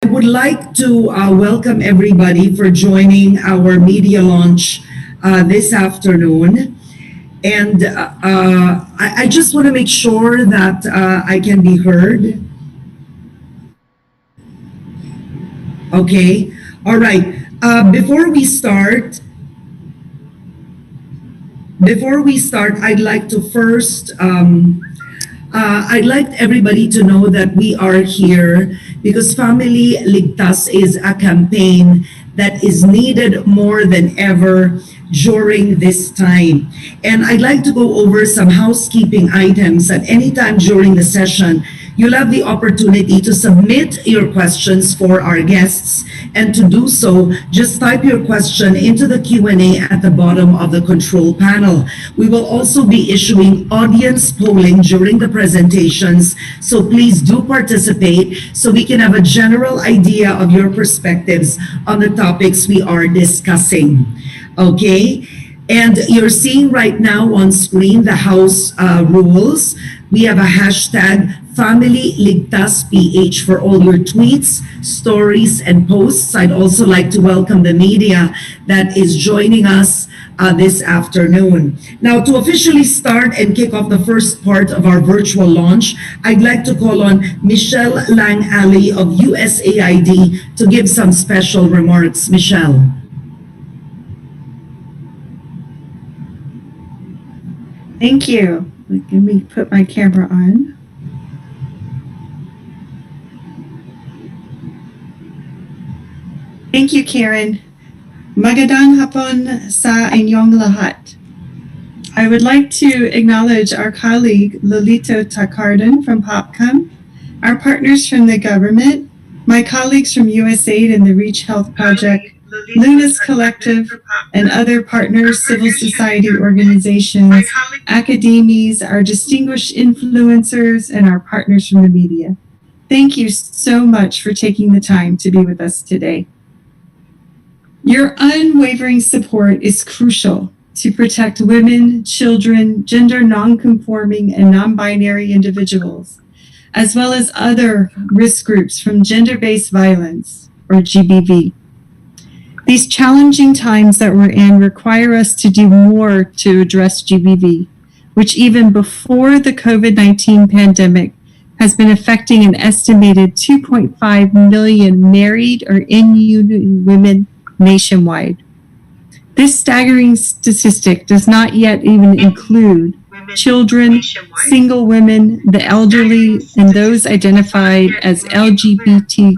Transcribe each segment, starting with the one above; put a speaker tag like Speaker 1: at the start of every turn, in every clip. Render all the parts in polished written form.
Speaker 1: would like to welcome everybody for joining our media launch this afternoon. And I just want to make sure that I can be heard. Okay. All right. Before we start, I'd like to first, I'd like everybody to know that we are here because FamiLIGTAS is a campaign that is needed more than ever during this time. And I'd like to go over some housekeeping items. At any time during the session, you'll have the opportunity to submit your questions for our guests. And to do so, just type your question into the Q&A at the bottom of the control panel. We will also be issuing audience polling during the presentations, so please do participate so we can have a general idea of your perspectives on the topics we are discussing. Okay? And you're seeing right now on screen the house rules. We have a hashtag FamiLIGTASPH for all your tweets, stories, and posts. I'd also like to welcome the media that is joining us this afternoon. Now, to officially start and kick off the first part of our virtual launch, I'd like to call on Michelle Lang-Ali of USAID to give some special remarks. Michelle.
Speaker 2: Thank you. Let me put my camera on. Thank you, Karen. Magandang hapon sa inyong lahat. I would like to acknowledge our colleague Lolito Tacardan from PopCom, our partners from the government, my colleagues from Usaid and the ReachHealth Project, Luna's Collective, and other partners, civil society organizations, academies, our distinguished influencers, and our partners from the media. Thank you so much for taking the time to be with us today. Your unwavering support is crucial to protect women, children, gender non-conforming, and non-binary individuals, as well as other risk groups from gender-based violence, or GBV. These challenging times that we're in require us to do more to address GBV, which even before the COVID-19 pandemic has been affecting an estimated 2.5 million married or in-union women nationwide. This staggering statistic does not yet even include children, single women, the elderly, and those identified as LGBTQI+.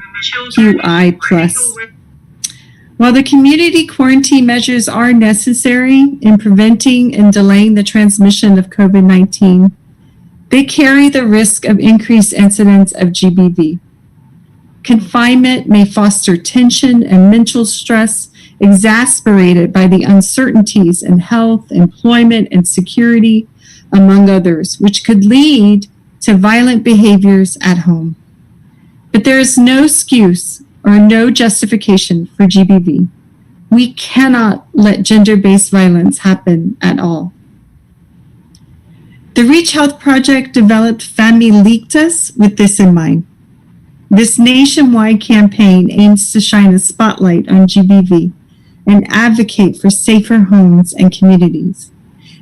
Speaker 2: While the community quarantine measures are necessary in preventing and delaying the transmission of COVID-19, they carry the risk of increased incidence of GBV. Confinement may foster tension and mental stress, exacerbated by the uncertainties in health, employment, and security, among others, which could lead to violent behaviors at home. But there is no excuse or no justification for GBV. We cannot let gender-based violence happen at all. The ReachHealth Project developed FamiLIGTAS with this in mind. This nationwide campaign aims to shine a spotlight on GBV and advocate for safer homes and communities.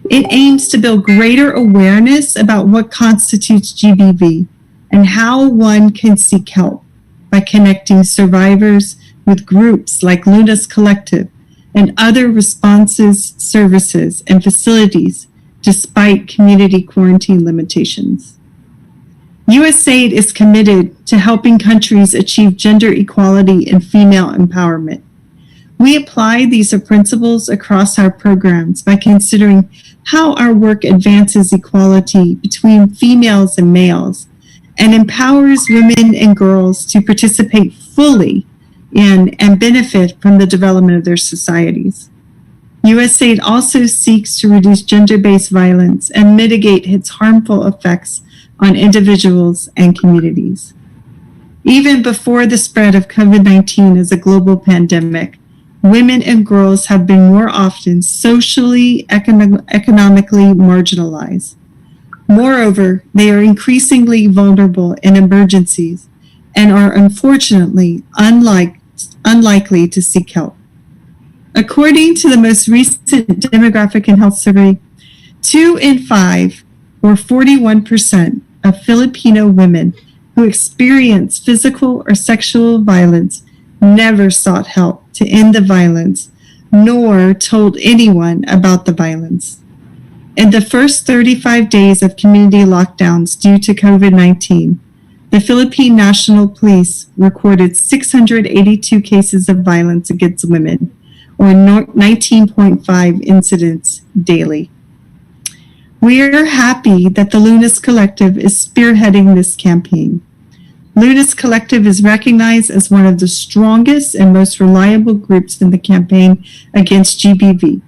Speaker 2: It aims to build greater awareness about what constitutes GBV and how one can seek help by connecting survivors with groups like Luna's Collective and other responses, services, and facilities despite community quarantine limitations. Usaid is committed to helping countries achieve gender equality and female empowerment. We apply these principles across our programs by considering how our work advances equality between females and males and empowers women and girls to participate fully in and benefit from the development of their societies. Usaid also seeks to reduce gender-based violence and mitigate its harmful effects on individuals and communities. Even before the spread of COVID-19 as a global pandemic, women and girls have been more often socially, economically marginalized. Moreover, they are increasingly vulnerable in emergencies and are unfortunately unlikely to seek help. According to the most recent demographic and health survey, 2 in 5, or 41%, of Filipino women who experience physical or sexual violence never sought help to end the violence, nor told anyone about the violence. In the first 35 days of community lockdowns due to COVID-19, the Philippine National Police recorded 682 cases of violence against women, or 19.5 incidents daily. We are happy that the Lunas Collective is spearheading this campaign. Lunas Collective is recognized as one of the strongest and most reliable groups in the campaign against GBV.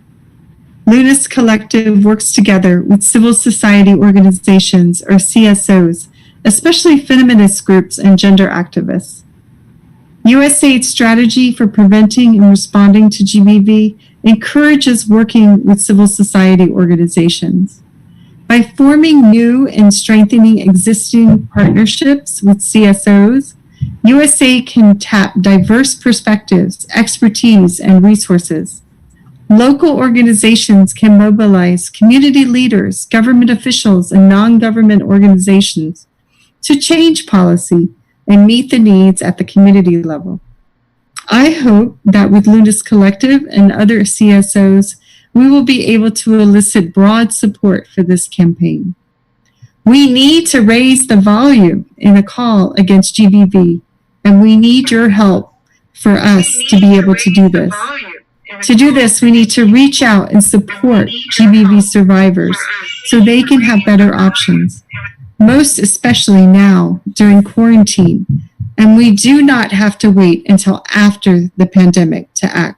Speaker 2: Lunas Collective works together with civil society organizations, or CSOs, especially feminist groups and gender activists. Usaid's strategy for preventing and responding to GBV encourages working with civil society organizations. By forming new and strengthening existing partnerships with CSOs, Usaid can tap diverse perspectives, expertise, and resources. Local organizations can mobilize community leaders, government officials, and non-government organizations to change policy and meet the needs at the community level. I hope that with Lunas Collective and other CSOs, we will be able to elicit broad support for this campaign. We need to raise the volume in a call against GBV, and we need your help for us to be able to do this. To do this, we need to reach out and support GBV survivors so they can have better options, most especially now during quarantine, and we do not have to wait until after the pandemic to act.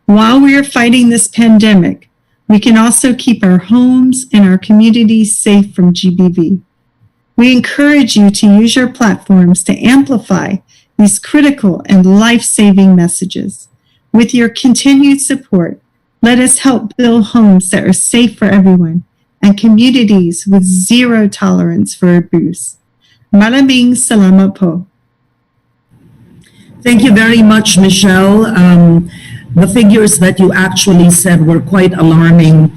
Speaker 2: While we are fighting this pandemic, we can also keep our homes and our communities safe from GBV. We encourage you to use your platforms to amplify these critical and life-saving messages. With your continued support, let us help build homes that are safe for everyone and communities with zero tolerance for abuse. Maraming salamat po.
Speaker 1: Thank you very much, Michelle. The figures that you actually said were quite alarming,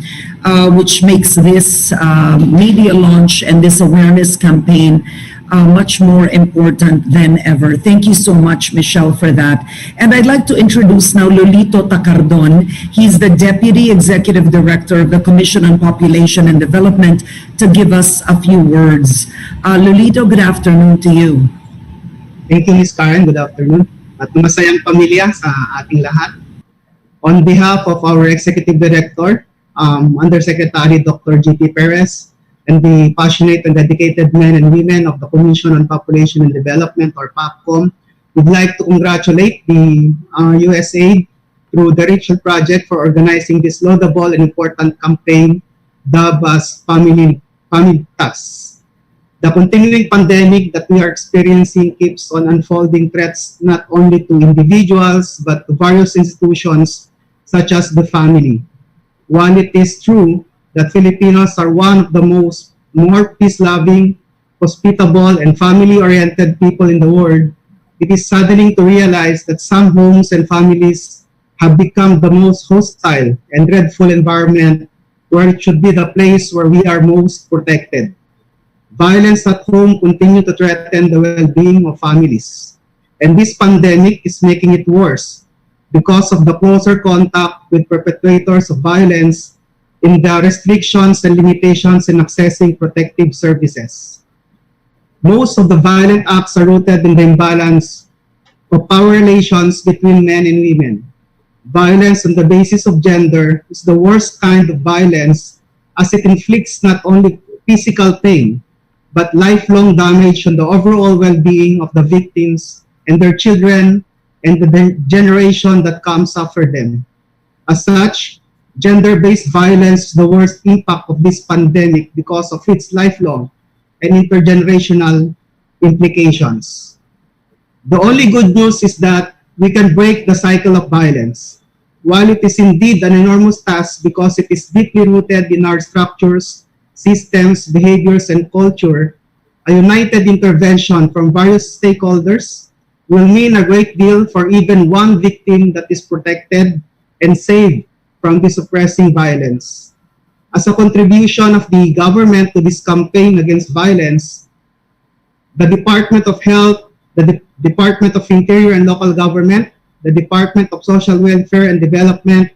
Speaker 1: which makes this media launch and this awareness campaign much more important than ever. Thank you so much, Michelle, for that. And I'd like to introduce now Lolito Tacardon. He's the Deputy Executive Director of the Commission on Population and Development, to give us a few words. Lolito, good afternoon to you.
Speaker 3: Thank you, Ms. Karen. Good afternoon. At masayang pamilya sa ating lahat. On behalf of our Executive Director, Undersecretary Dr. G.P. Perez, and the passionate and dedicated men and women of the Commission on Population and Development, or POPCOM, we'd like to congratulate the Usaid through the ReachHealth project for organizing this laudable and important campaign dubbed as FamiLIGTAS. The continuing pandemic that we are experiencing keeps on unfolding threats not only to individuals but to various institutions such as the family. While it is true that Filipinos are one of the more peace-loving, hospitable, and family-oriented people in the world, it is saddening to realize that some homes and families have become the most hostile and dreadful environment where it should be the place where we are most protected. Violence at home continues to threaten the well-being of families. And this pandemic is making it worse because of the closer contact with perpetrators of violence in the restrictions and limitations in accessing protective services. Most of the violent acts are rooted in the imbalance of power relations between men and women. Violence on the basis of gender is the worst kind of violence, as it inflicts not only physical pain, but lifelong damage on the overall well-being of the victims and their children and the generation that comes after them. As such, gender-based violence is the worst impact of this pandemic because of its lifelong and intergenerational implications. The only good news is that we can break the cycle of violence. While it is indeed an enormous task because it is deeply rooted in our structures, systems, behaviors, and culture, a united intervention from various stakeholders will mean a great deal for even one victim that is protected and saved from this oppressing violence. As a contribution of the government to this campaign against violence, the Department of Health, the Department of Interior and Local Government, the Department of Social Welfare and Development,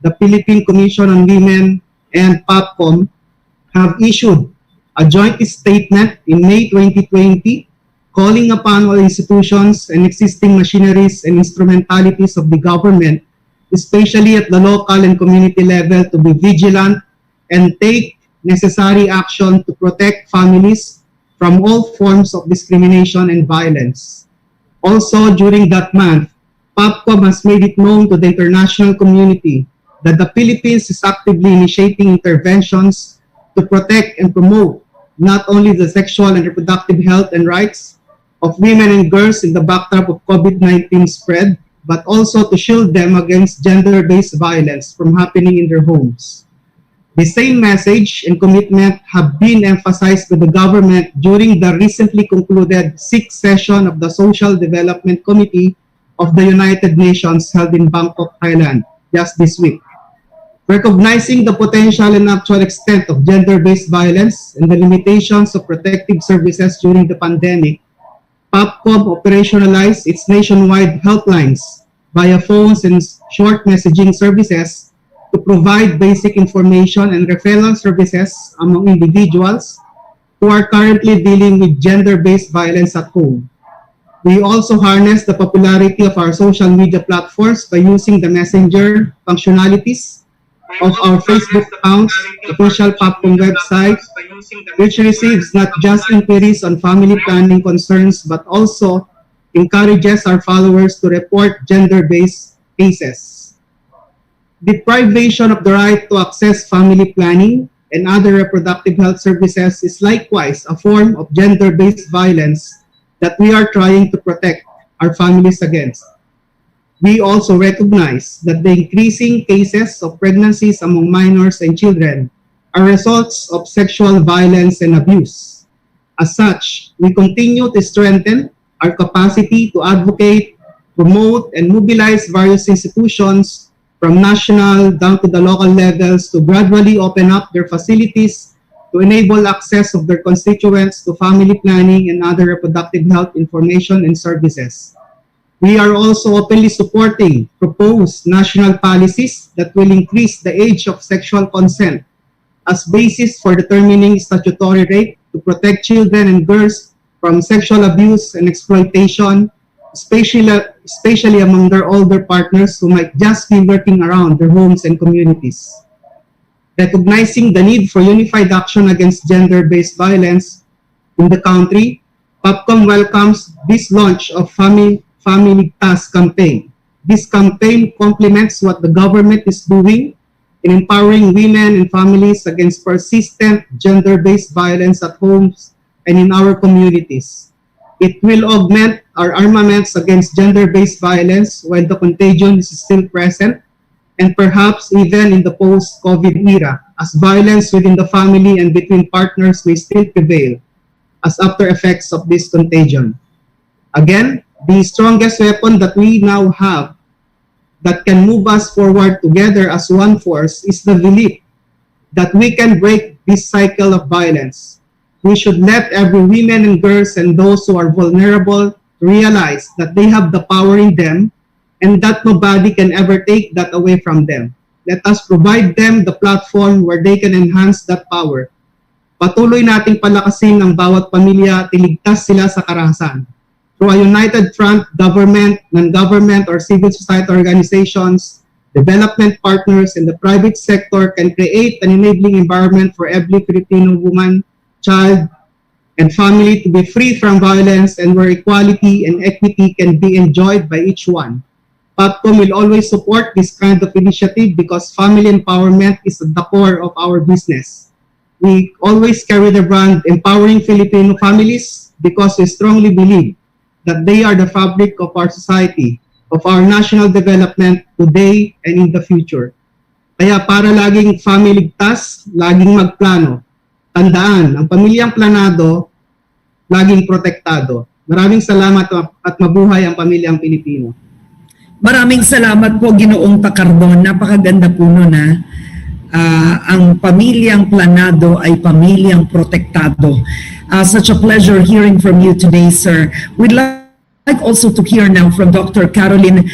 Speaker 3: the Philippine Commission on Women, and PAPCOM have issued a joint statement in May 2020 calling upon all institutions and existing machineries and instrumentalities of the government, especially at the local and community level, to be vigilant and take necessary action to protect families from all forms of discrimination and violence. Also, during that month, PAPCOM has made it known to the international community that the Philippines is actively initiating interventions to protect and promote not only the sexual and reproductive health and rights of women and girls in the backdrop of COVID-19 spread, but also to shield them against gender-based violence from happening in their homes. The same message and commitment have been emphasized by the government during the recently concluded 6th session of the Social Development Committee of the United Nations held in Bangkok, Thailand, just this week. Recognizing the potential and actual extent of gender-based violence and the limitations of protective services during the pandemic, PAPCOM operationalized its nationwide helplines via phones and short messaging services to provide basic information and referral services among individuals who are currently dealing with gender-based violence at home. We also harness the popularity of our social media platforms by using the messenger functionalities of our Facebook accounts, official PAPCOM website, which receives not just inquiries on family planning concerns, but also encourages our followers to report gender-based cases. Deprivation of the right to access family planning and other reproductive health services is likewise a form of gender-based violence that we are trying to protect our families against. We also recognize that the increasing cases of pregnancies among minors and children are results of sexual violence and abuse. As such, we continue to strengthen our capacity to advocate, promote, and mobilize various institutions from national down to the local levels to gradually open up their facilities to enable access of their constituents to family planning and other reproductive health information and services. We are also openly supporting proposed national policies that will increase the age of sexual consent as basis for determining statutory rape to protect children and girls from sexual abuse and exploitation, especially among their older partners who might just be working around their homes and communities. Recognizing the need for unified action against gender-based violence in the country, PAPCOM welcomes this launch of FamiLIGTAS campaign. This campaign complements what the government is doing in empowering women and families against persistent gender-based violence at homes and in our communities. It will augment our armaments against gender-based violence while the contagion is still present, and perhaps even in the post-COVID era, as violence within the family and between partners may still prevail as after effects of this contagion. Again, the strongest weapon that we now have that can move us forward together as one force is the belief that we can break this cycle of violence. We should let every women and girls and those who are vulnerable realize that they have the power in them and that nobody can ever take that away from them. Let us provide them the platform where they can enhance that power. Patuloy nating palakasin ang bawat pamilya at iligtas sila sa karahasan. Through a united front, government, non-government, or civil society organizations, development partners, and the private sector can create an enabling environment for every Filipino woman, child, and family to be free from violence and where equality and equity can be enjoyed by each one. PAPCOM will always support this kind of initiative because family empowerment is at the core of our business. We always carry the brand Empowering Filipino Families because we strongly believe that they are the fabric of our society, of our national development today and in the future. Kaya para laging FamiLIGTAS, laging magplano. Tandaan, ang pamilyang planado laging protektado. Maraming salamat at mabuhay ang pamilyang Pilipino.
Speaker 1: Maraming salamat po, Ginoong Takardon. Napakaganda po nun, ha. Ang pamilyang planado ay pamilyang protektado. Such a pleasure hearing from you today, sir. We'd like also to hear now from Dr. Caroline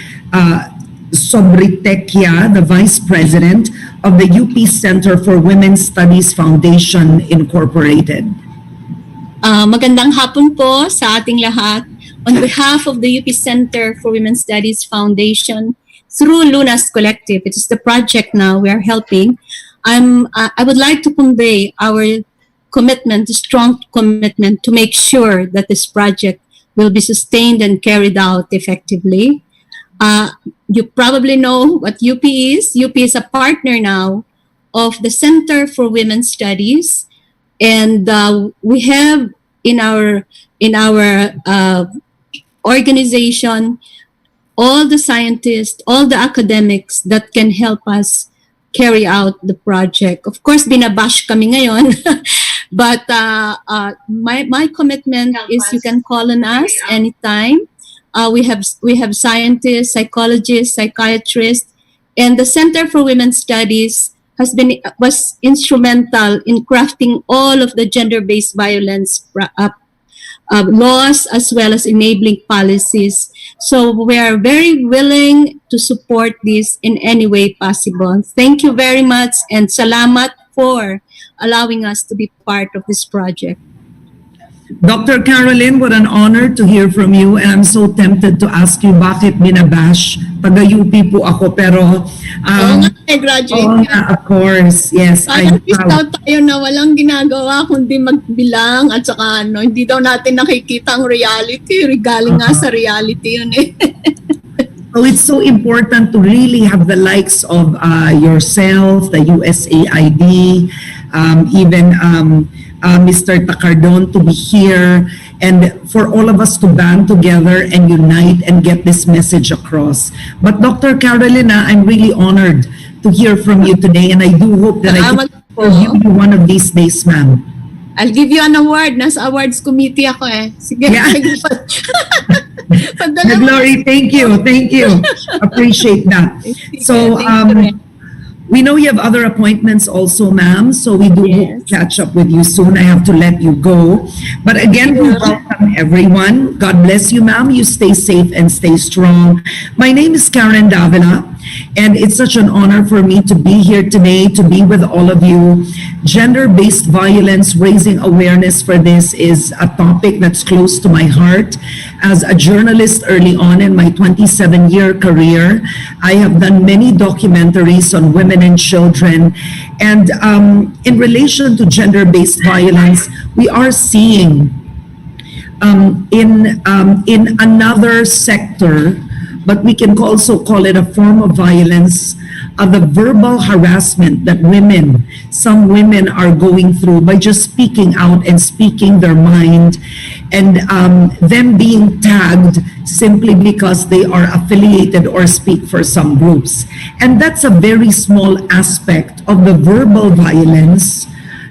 Speaker 1: Sobritequia, the Vice President of the UP Center for Women's Studies Foundation, Incorporated.
Speaker 4: Magandang hapon po sa ating lahat. On behalf of the UP Center for Women's Studies Foundation, through Luna's Collective, it is the project now we are helping. I would like to convey our commitment, strong commitment to make sure that this project will be sustained and carried out effectively. You probably know what UP is. UP is a partner now of the Center for Women's Studies, and we have in our organization all the scientists, all the academics that can help us carry out the project. Of course, binabash kami ngayon, but my commitment is you can call on us anytime. We have scientists, psychologists, psychiatrists, and the Center for Women's Studies was instrumental in crafting all of the gender-based violence laws as well as enabling policies. So we are very willing to support this in any way possible. Thank you very much, and salamat for allowing us to be part of this project.
Speaker 1: Dr. Caroline, what an honor to hear from you, and I'm so tempted to ask you bakit binabash. Taga-UP po ako, pero
Speaker 4: Oo nga, graduate ka.
Speaker 1: of course, yes.
Speaker 4: Parang daw tayo na walang ginagawa kundi magbilang at saka hindi daw natin nakikita ang reality. Galing nga sa reality yun eh.
Speaker 1: So it's so important to really have the likes of yourself, the USAID, even Mr. Takardon to be here, and for all of us to band together and unite and get this message across. But Dr. Carolina, I'm really honored to hear from you today, and I do hope that I can interview you one of these days, ma'am.
Speaker 4: I'll give you an award. Nasa awards committee ako eh. Sige.
Speaker 1: Yeah.
Speaker 4: Sige. Padala mo.
Speaker 1: Glory, thank you. Appreciate that. So, we know you have other appointments also, ma'am, so we do hope to catch up with you soon. I have to let you go. But again, we welcome everyone. God bless you, ma'am. You stay safe and stay strong. My name is Karen Davila, and it's such an honor for me to be here today, to be with all of you. Gender-based violence, raising awareness for this is a topic that's close to my heart. As a journalist early on in my 27-year career, I have done many documentaries on women and children. And in relation to gender-based violence, we are seeing in another sector, but we can also call it a form of violence, the verbal harassment that some women are going through by just speaking out and speaking their mind, and them being tagged simply because they are affiliated or speak for some groups. And that's a very small aspect of the verbal violence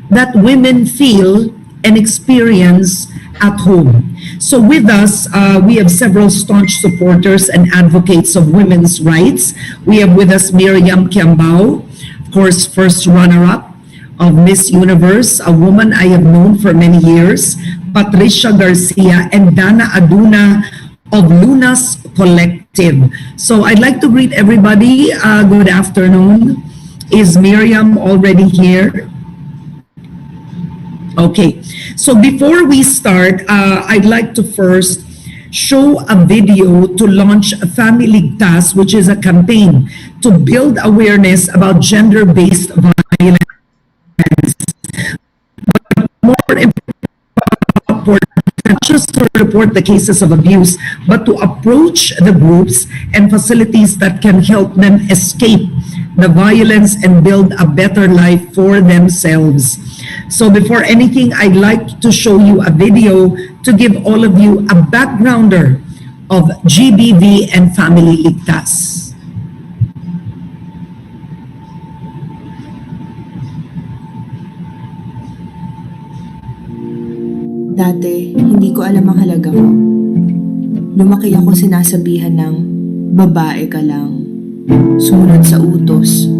Speaker 1: that women feel and experience at home. So with us, we have several staunch supporters and advocates of women's rights. We have with us Miriam Kiambao, of course, first runner-up of Miss Universe, a woman I have known for many years, Patricia Garcia, and Dana Aduna of Luna's Collective. So I'd like to greet everybody. Good afternoon. Is Miriam already here? Okay, so before we start, I'd like to first show a video to launch FamiLIGTAS, which is a campaign to build awareness about gender-based violence. But more important, not just to report the cases of abuse, but to approach the groups and facilities that can help them escape the violence and build a better life for themselves. So before anything, I'd like to show you a video to give all of you a backgrounder of GBV and FamiLIGTAS.
Speaker 5: Dati, hindi hindi ko alam ang halaga ko. Lumaki ako sinasabihan ng babae ka lang, sumunod sa utos,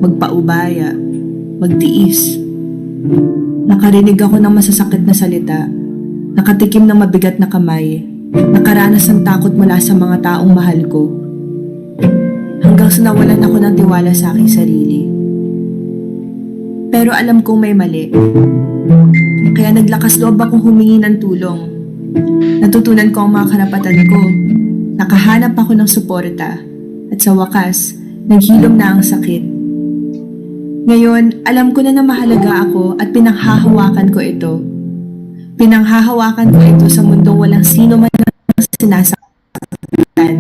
Speaker 5: magpaubaya, magtiis. Nakarinig ako ng masasakit na salita, nakatikim ng mabigat na kamay, nakaranas ng takot mula sa mga taong mahal ko. Hanggang sa nawalan ako ng tiwala sa aking sarili. Pero alam kong may mali. Kaya naglakas loob akong humingi ng tulong. Natutunan ko ang mga karapatan ko. Nakahanap ako ng suporta. At sa wakas, naghilom na ang sakit. Ngayon, alam ko na mahalaga ako at pinanghahawakan ko ito. Pinanghahawakan ko ito sa mundong walang sino man ang sinasaktan.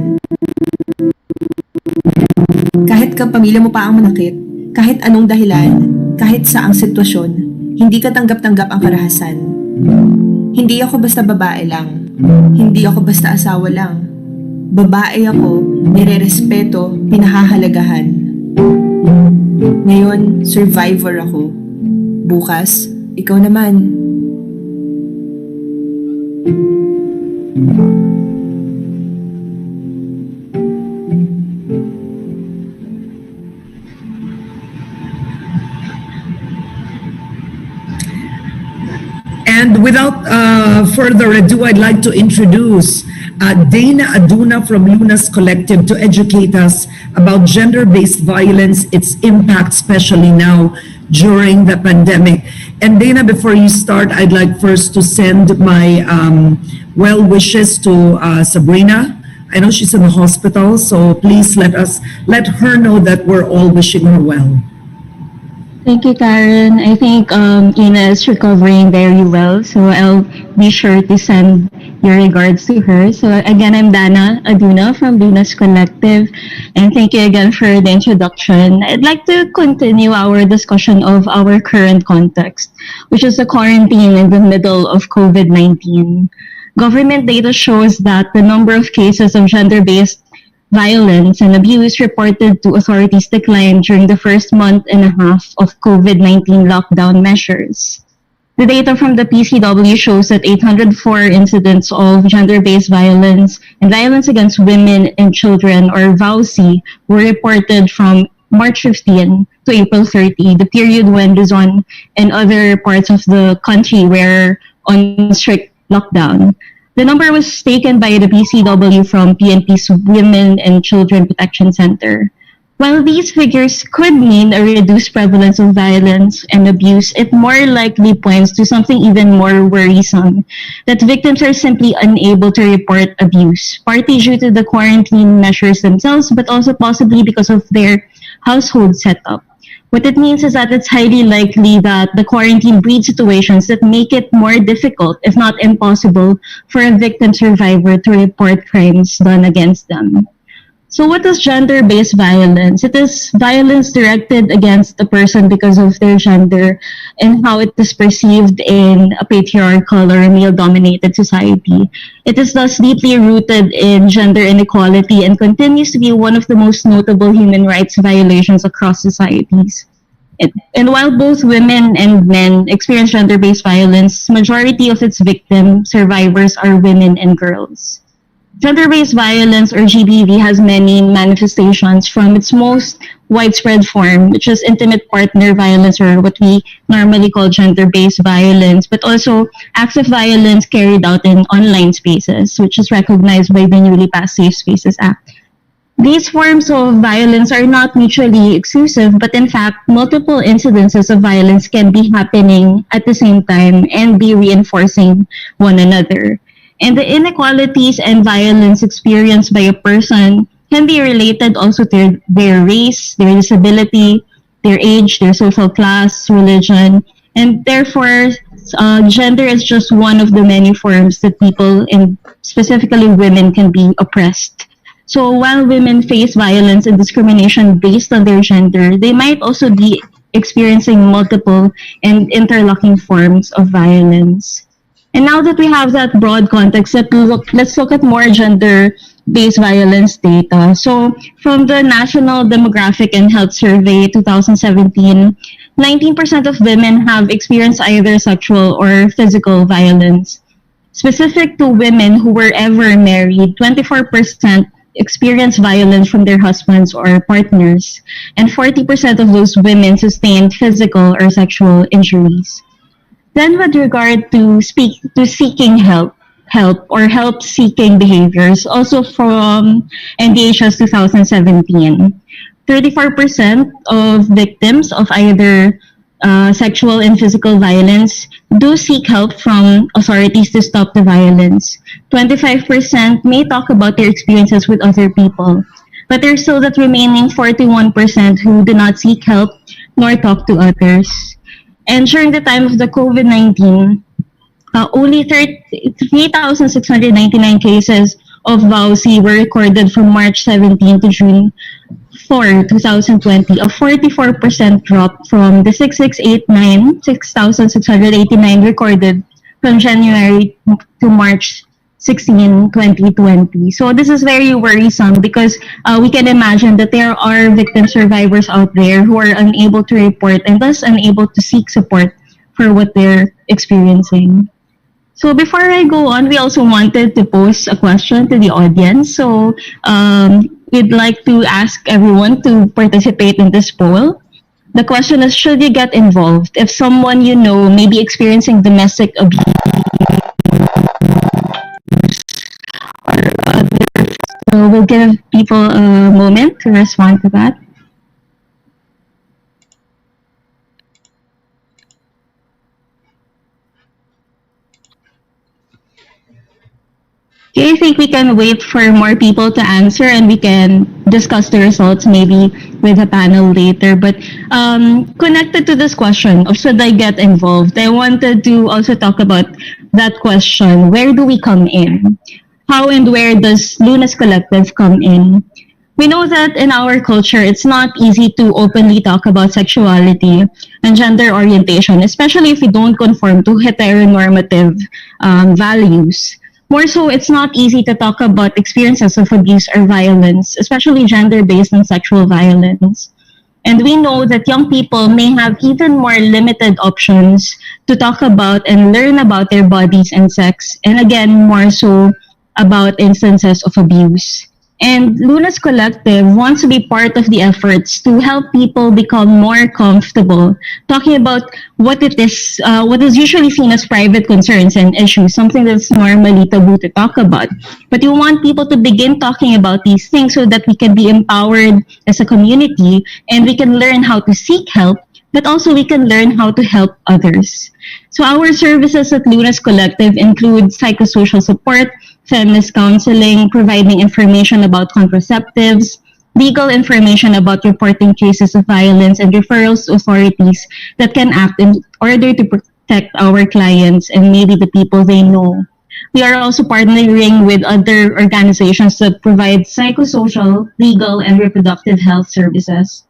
Speaker 5: Kahit kapamilya mo pa ang manakit, kahit anong dahilan, kahit saang sitwasyon, hindi ka tanggap-tanggap ang karahasan. Hindi ako basta babae lang. Hindi ako basta asawa lang. Babae ako, nire-respeto, pinahahalagahan. Ngayon, survivor ako. Bukas, ikaw naman.
Speaker 1: And without further ado, I'd like to introduce Dana Aduna from Luna's Collective to educate us about gender-based violence, its impact, especially now during the pandemic. And Dana, before you start, I'd like first to send my well wishes to Sabrina. I know she's in the hospital, so please let her know that we're all wishing her well.
Speaker 6: Thank you, Karen. I think Ina is recovering very well, so I'll be sure to send your regards to her. So again, I'm Dana Aduna from Luna's Collective, and thank you again for the introduction. I'd like to continue our discussion of our current context, which is the quarantine in the middle of COVID-19. Government data shows that the number of cases of gender-based violence and abuse reported to authorities declined during the first month and a half of COVID-19 lockdown measures. The data from the PCW shows that 804 incidents of gender-based violence and violence against women and children, or VAUC, were reported from March 15 to April 30, the period when Luzon and other parts of the country were on strict lockdown. The number was taken by the PCW from PNP's Women and Children Protection Center. While these figures could mean a reduced prevalence of violence and abuse, it more likely points to something even more worrisome, that victims are simply unable to report abuse, partly due to the quarantine measures themselves, but also possibly because of their household setup. What it means is that it's highly likely that the quarantine breeds situations that make it more difficult, if not impossible, for a victim survivor to report crimes done against them. So what is gender-based violence? It is violence directed against a person because of their gender and how it is perceived in a patriarchal or male-dominated society. It is thus deeply rooted in gender inequality and continues to be one of the most notable human rights violations across societies. And while both women and men experience gender-based violence, majority of its victims, survivors, are women and girls. Gender-based violence, or GBV, has many manifestations, from its most widespread form, which is intimate partner violence, or what we normally call gender-based violence, but also acts of violence carried out in online spaces, which is recognized by the newly passed Safe Spaces Act. These forms of violence are not mutually exclusive, but in fact, multiple incidences of violence can be happening at the same time and be reinforcing one another. And the inequalities and violence experienced by a person can be related also to their race, their disability, their age, their social class, religion, and therefore, gender is just one of the many forms that people, and specifically women, can be oppressed. So while women face violence and discrimination based on their gender, they might also be experiencing multiple and interlocking forms of violence. And now that we have that broad context, let's look at more gender-based violence data. So from the National Demographic and Health Survey 2017, 19% of women have experienced either sexual or physical violence. Specific to women who were ever married, 24% experienced violence from their husbands or partners, and 40% of those women sustained physical or sexual injuries. Then, with regard to seeking help or help seeking behaviors, also from NDHS 2017, 34% of victims of either sexual and physical violence do seek help from authorities to stop the violence. 25% may talk about their experiences with other people, but there's still that remaining 41% who do not seek help nor talk to others. And during the time of the COVID-19, only 3,699 cases of VAUC were recorded from March 17 to June 4, 2020, a 44% drop from the 6,689 recorded from January to March 16, 2020. So this is very worrisome because we can imagine that there are victim survivors out there who are unable to report and thus unable to seek support for what they're experiencing. So before I go on, we also wanted to pose a question to the audience. So we'd like to ask everyone to participate in this poll. The question is, should you get involved if someone you know may be experiencing domestic abuse or other? So we'll give people a moment to respond to that. Okay, I think we can wait for more people to answer and we can discuss the results maybe with a panel later. But connected to this question of should I get involved, I wanted to also talk about that question. Where do we come in? How and where does Lunas Collective come in? We know that in our culture, it's not easy to openly talk about sexuality and gender orientation, especially if we don't conform to heteronormative values. More so, it's not easy to talk about experiences of abuse or violence, especially gender-based and sexual violence. And we know that young people may have even more limited options to talk about and learn about their bodies and sex, and again, more so about instances of abuse. And Lunas Collective wants to be part of the efforts to help people become more comfortable talking about what is usually seen as private concerns and issues, something that's normally taboo to talk about. But you want people to begin talking about these things so that we can be empowered as a community and we can learn how to seek help, but also we can learn how to help others. So our services at Lunas Collective include psychosocial support, feminist counseling, providing information about contraceptives, legal information about reporting cases of violence, and referrals to authorities that can act in order to protect our clients and maybe the people they know. We are also partnering with other organizations that provide psychosocial, legal, and reproductive health services.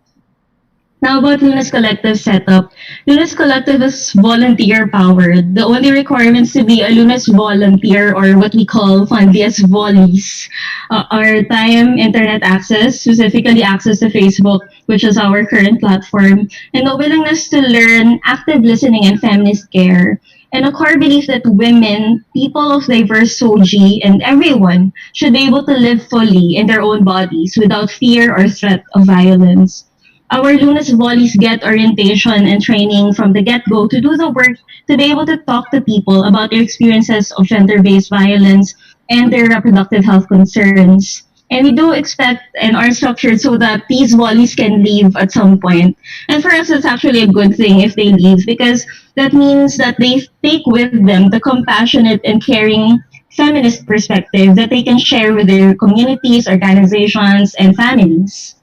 Speaker 6: Now about Lunas Collective setup. Lunas Collective is volunteer-powered. The only requirements to be a Lunas volunteer, or what we call fondly as vollies, are time, internet access, specifically access to Facebook, which is our current platform, and a willingness to learn, active listening, and feminist care. And a core belief that women, people of diverse SOGI, and everyone should be able to live fully in their own bodies without fear or threat of violence. Our Lunas Volleys get orientation and training from the get-go to do the work to be able to talk to people about their experiences of gender-based violence and their reproductive health concerns. And we do expect and are structured so that these volleys can leave at some point. And for us, it's actually a good thing if they leave because that means that they take with them the compassionate and caring feminist perspective that they can share with their communities, organizations, and families.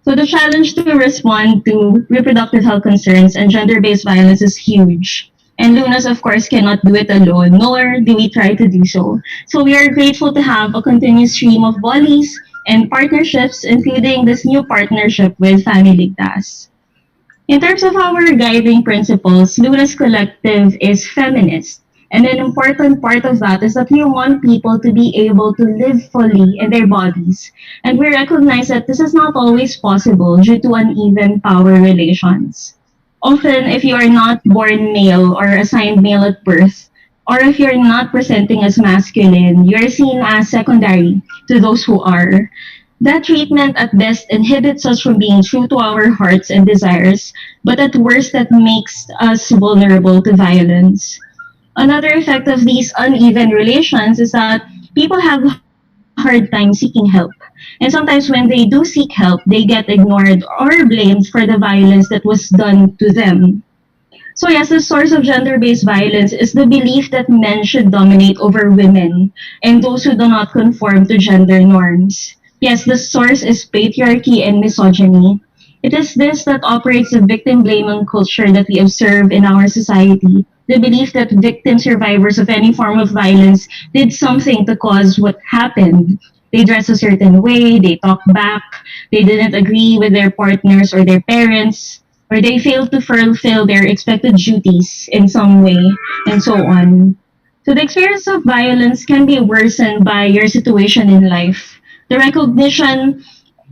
Speaker 6: So the challenge to respond to reproductive health concerns and gender-based violence is huge. And Lunas, of course, cannot do it alone, nor do we try to do so. So we are grateful to have a continuous stream of volleys and partnerships, including this new partnership with FamiLIGTAS. In terms of our guiding principles, Lunas Collective is feminist. And an important part of that is that we want people to be able to live fully in their bodies. And we recognize that this is not always possible due to uneven power relations. Often, if you are not born male or assigned male at birth, or if you're not presenting as masculine, you're seen as secondary to those who are. That treatment at best inhibits us from being true to our hearts and desires, but at worst that makes us vulnerable to violence. Another effect of these uneven relations is that people have a hard time seeking help. And sometimes when they do seek help, they get ignored or blamed for the violence that was done to them. So yes, the source of gender-based violence is the belief that men should dominate over women and those who do not conform to gender norms. Yes, the source is patriarchy and misogyny. It is this that operates the victim-blaming culture that we observe in our society. The belief that victim survivors of any form of violence did something to cause what happened. They dress a certain way, they talk back, they didn't agree with their partners or their parents, or they failed to fulfill their expected duties in some way, and so on. So the experience of violence can be worsened by your situation in life. The recognition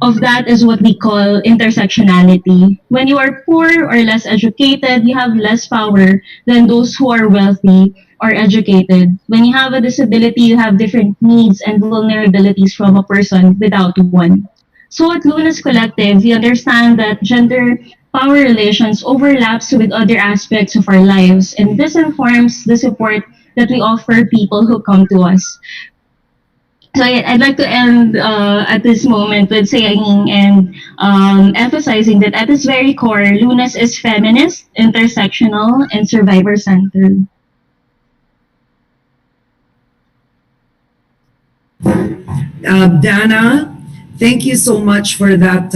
Speaker 6: of that is what we call intersectionality. When you are poor or less educated, you have less power than those who are wealthy or educated. When you have a disability, you have different needs and vulnerabilities from a person without one. So at Luna's Collective, we understand that gender power relations overlaps with other aspects of our lives, and this informs the support that we offer people who come to us. So I'd like to end at this moment with saying and emphasizing that at its very core, Lunas is feminist, intersectional, and survivor-centered.
Speaker 1: Dana, thank you so much for that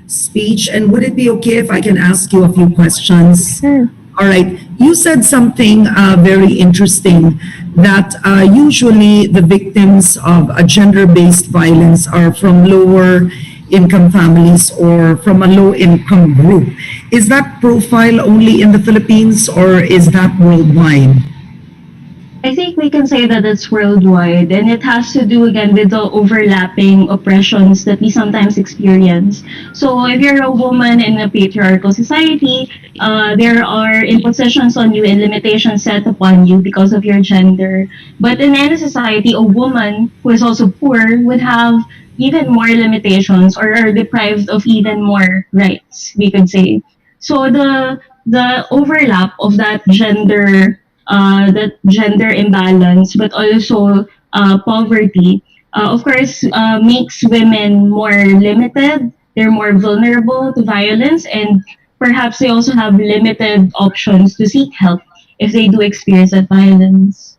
Speaker 1: speech. And would it be okay if I can ask you a few questions?
Speaker 6: Sure.
Speaker 1: All right. You said something very interesting that usually the victims of a gender-based violence are from lower income families or from a low income group. Is that profile only in the Philippines or is that worldwide?
Speaker 6: I think we can say that it's worldwide, and it has to do again with the overlapping oppressions that we sometimes experience. So if you're a woman in a patriarchal society, there are impositions on you and limitations set upon you because of your gender. But in any society, a woman who is also poor would have even more limitations or are deprived of even more rights, we could say. So the overlap of that gender imbalance, but also poverty, of course, makes women more limited. They're more vulnerable to violence, and perhaps they also have limited options to seek help if they do experience that violence.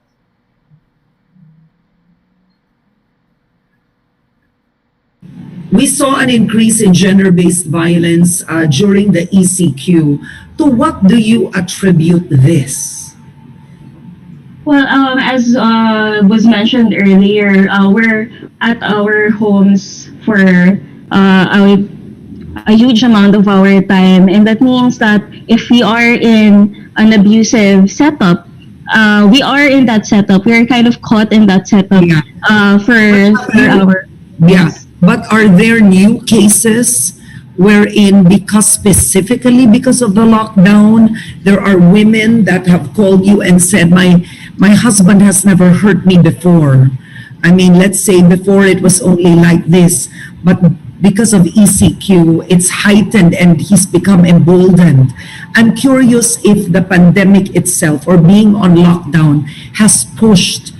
Speaker 1: We saw an increase in gender-based violence during the ECQ. To what do you attribute this?
Speaker 6: Well, as was mentioned earlier, we're at our homes for a huge amount of our time, and that means that if we are in an abusive setup, we are in that setup. We are kind of caught in that setup for our.
Speaker 1: Yeah, but are there new cases wherein specifically because of the lockdown, there are women that have called you and said, my husband has never hurt me before. I mean, let's say before it was only like this, but because of ECQ, it's heightened and he's become emboldened. I'm curious if the pandemic itself or being on lockdown has pushed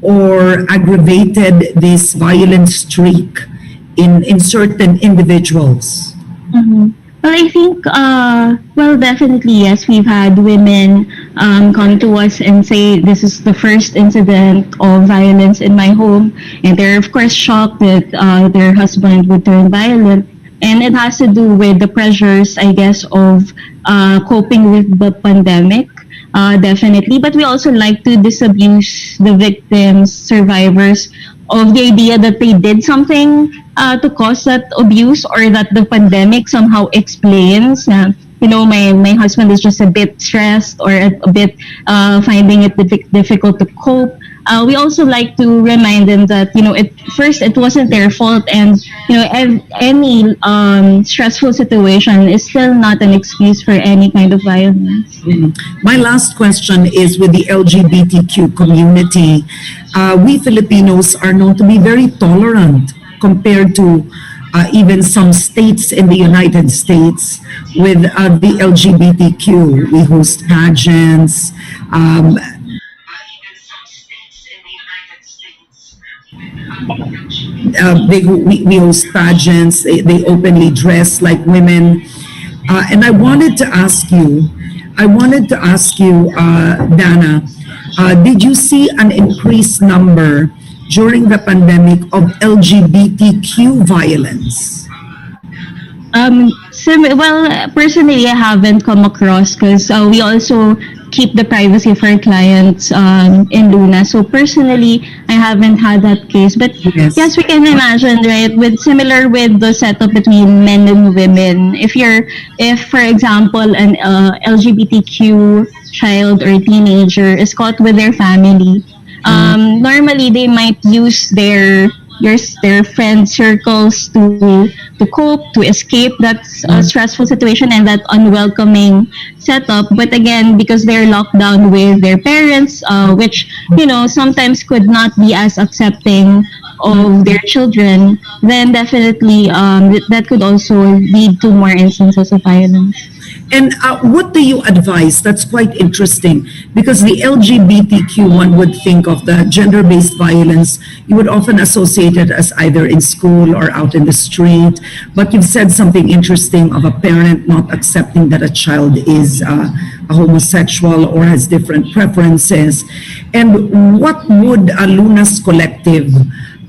Speaker 1: or aggravated this violent streak in certain individuals.
Speaker 6: Mm-hmm. Well, I think, well, definitely, yes. We've had women come to us and say, this is the first incident of violence in my home. And they're, of course, shocked that their husband would turn violent. And it has to do with the pressures, I guess, of coping with the pandemic, definitely. But we also like to disabuse the victims, survivors, of the idea that they did something to cause that abuse, or that the pandemic somehow explains my husband is just a bit stressed or a bit finding it difficult to cope. we also like to remind them that, it wasn't their fault, and, any stressful situation is still not an excuse for any kind of violence.
Speaker 1: My last question is with the LGBTQ community. We Filipinos are known to be very tolerant compared to even some states in the United States with the LGBTQ. We host pageants. We host pageants. They openly dress like women. And I wanted to ask you, Dana, did you see an increased number during the pandemic of LGBTQ violence?
Speaker 6: Personally, I haven't come across, because we also keep the privacy of our clients in Luna. So personally, I haven't had that case. But yes, we can imagine, right? Similar with the setup between men and women. If for example, an LGBTQ child or teenager is caught with their family, normally they might use their friend circles to cope, to escape that stressful situation and that unwelcoming setup. But again, because they're locked down with their parents, which sometimes could not be as accepting of their children, then definitely that could also lead to more instances of violence.
Speaker 1: And what do you advise? That's quite interesting, because the LGBTQ, one would think of the gender-based violence, you would often associate it as either in school or out in the street. But you've said something interesting of a parent not accepting that a child is a homosexual or has different preferences. And what would a Lunas Collective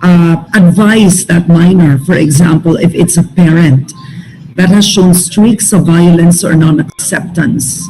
Speaker 1: advise that minor, for example, if it's a parent that has shown streaks of violence or non-acceptance?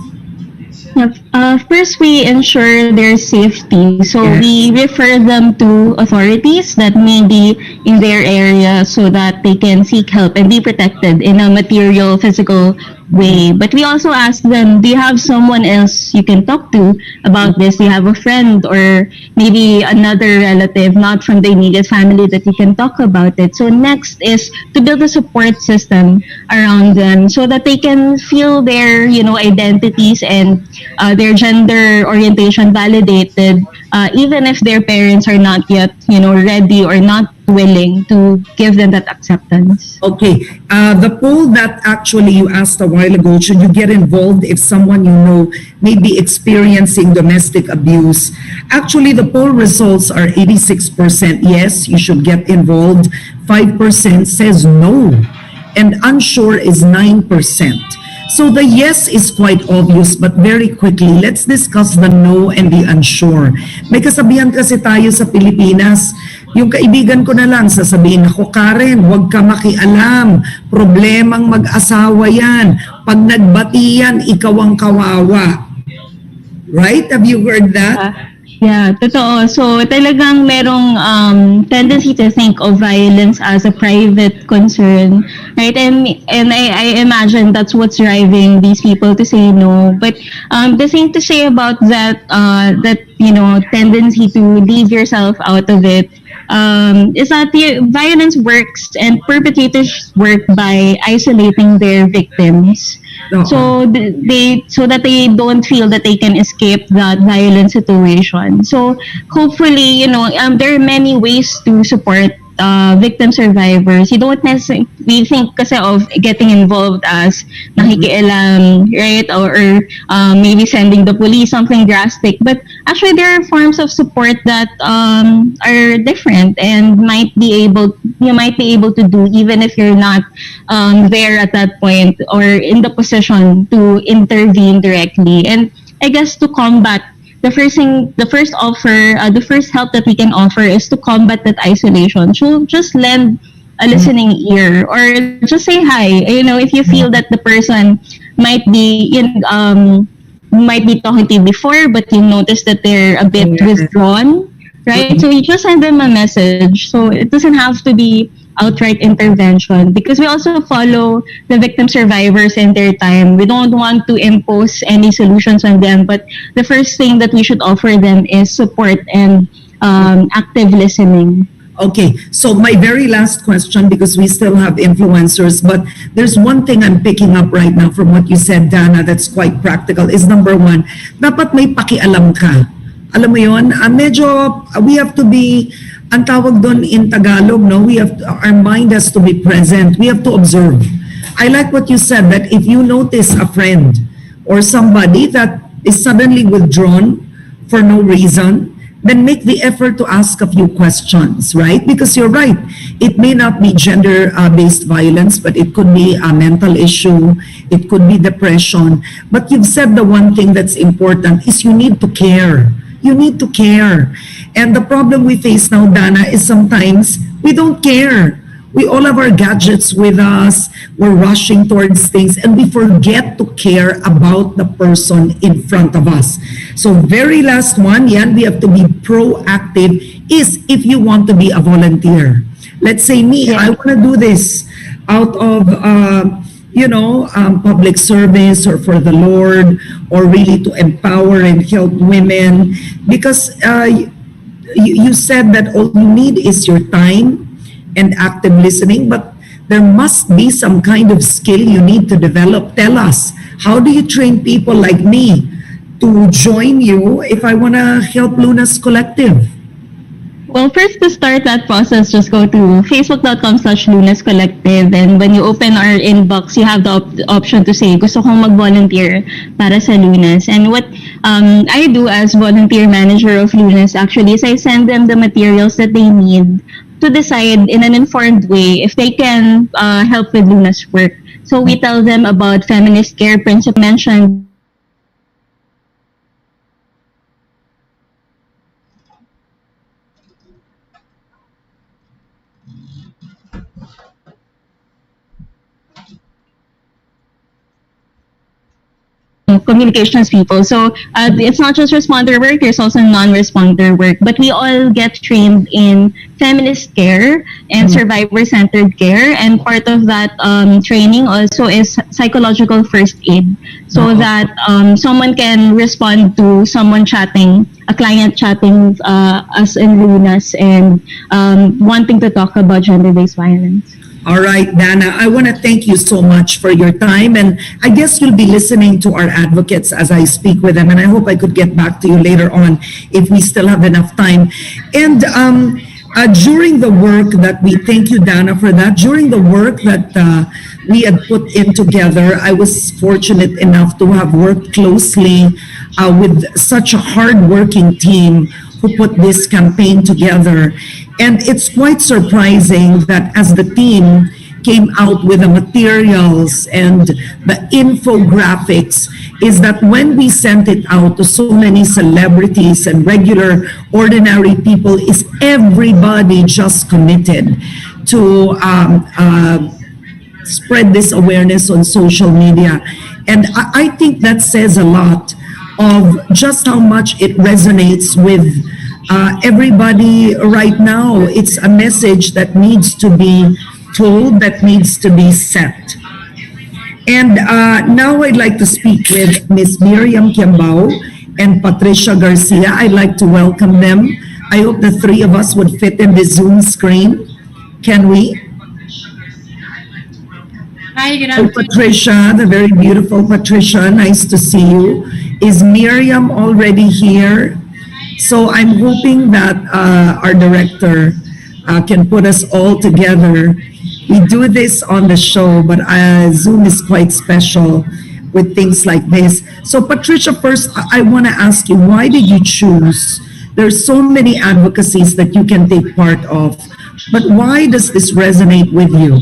Speaker 6: First, we ensure their safety. So we refer them to authorities that may be in their area, so that they can seek help and be protected in a material, physical way. But we also ask them, do you have someone else you can talk to about this? Do you have a friend or maybe another relative, not from the immediate family, that you can talk about it? So next is to build a support system around them, so that they can feel their, identities and their gender orientation validated, even if their parents are not yet, ready or not willing to give them that acceptance.
Speaker 1: Okay, the poll that actually you asked a while ago, should you get involved if someone you know may be experiencing domestic abuse? Actually, the poll results are 86% yes, you should get involved. 5% says no, and unsure is 9%. So the yes is quite obvious, but very quickly, let's discuss the no and the unsure. May kasabihan kasi tayo sa Pilipinas, yung kaibigan ko na lang, sasabihin ako, Karen, huwag ka makialam. Problemang mag-asawa yan. Pag nagbati yan, ikaw ang kawawa. Right? Have you heard that?
Speaker 6: Yeah, totoo. So talagang merong tendency to think of violence as a private concern, right? And I imagine that's what's driving these people to say no. But the thing to say about that tendency to leave yourself out of it is that the violence works and perpetrators work by isolating their victims. So that they don't feel that they can escape that violent situation. So hopefully, there are many ways to support victim survivors. You don't necessarily think kasi of getting involved as nakikialam, right? Or maybe sending the police, something drastic. But actually, there are forms of support that are different and you might be able to do even if you're not there at that point or in the position to intervene directly. And I guess to combat the first help that we can offer is to combat that isolation. So just lend a listening ear or just say hi. If you feel that the person might be talking to you before, but you notice that they're a bit withdrawn, right? So you just send them a message. So it doesn't have to be outright intervention, because we also follow the victim survivors in their time. We don't want to impose any solutions on them, but the first thing that we should offer them is support and active listening.
Speaker 1: Okay, so my very last question, because we still have influencers, but there's one thing I'm picking up right now from what you said, Dana, that's quite practical, is number one, dapat may pakialam ka. Alam mo yun, we have to be, ang tawag doon in Tagalog, no? Our mind has to be present. We have to observe. I like what you said, that if you notice a friend or somebody that is suddenly withdrawn for no reason, then make the effort to ask a few questions, right? Because you're right, it may not be gender-based violence, but it could be a mental issue, it could be depression. But you've said the one thing that's important is you need to care. You need to care. And the problem we face now, Dana, is sometimes we don't care. We all have our gadgets with us, we're rushing towards things, and we forget to care about the person in front of us. So very last one, yan, we have to be proactive, is if you want to be a volunteer. Let's say me, I want to do this out of, public service or for the Lord, or really to empower and help women. Because you said that all you need is your time and active listening, but there must be some kind of skill you need to develop. Tell us, how do you train people like me to join you if I want to help Luna's Collective?
Speaker 6: Well, first to start that process, just go to facebook.com/Lunas Collective, and when you open our inbox, you have the option to say, gusto kong mag-volunteer para sa Lunas. And what I do as volunteer manager of Lunas actually is I send them the materials that they need to decide in an informed way if they can help with Luna's work. So we tell them about feminist care principle mentioned. Communications people. So it's not just responder work, there's also non-responder work. But we all get trained in feminist care and survivor-centered care. And part of that training also is psychological first aid. So that someone can respond to someone chatting, a client chatting us in Lunas and wanting to talk about gender-based violence.
Speaker 1: All right, Dana, I want to thank you so much for your time. And I guess you'll be listening to our advocates as I speak with them. And I hope I could get back to you later on if we still have enough time. And during the work that we, thank you, Dana, for that, during the work that we had put in together, I was fortunate enough to have worked closely with such a hardworking team who put this campaign together. And it's quite surprising that as the team came out with the materials and the infographics, is that when we sent it out to so many celebrities and regular ordinary people, is everybody just committed to spread this awareness on social media. And I think that says a lot of just how much it resonates with everybody right now. It's a message that needs to be told, that needs to be set. And now I'd like to speak with Ms. Miriam Kiambao and Patricia Garcia. I'd like to welcome them. I hope the three of us would fit in the Zoom screen. Can we?
Speaker 7: Hi, good
Speaker 1: Oh,
Speaker 7: afternoon.
Speaker 1: Patricia, the very beautiful Patricia, nice to see you. Is Miriam already here? So I'm hoping that our director can put us all together. We do this on the show, but Zoom is quite special with things like this. So Patricia, first, I want to ask you, why did you choose? There's so many advocacies that you can take part of, but why does this resonate with you?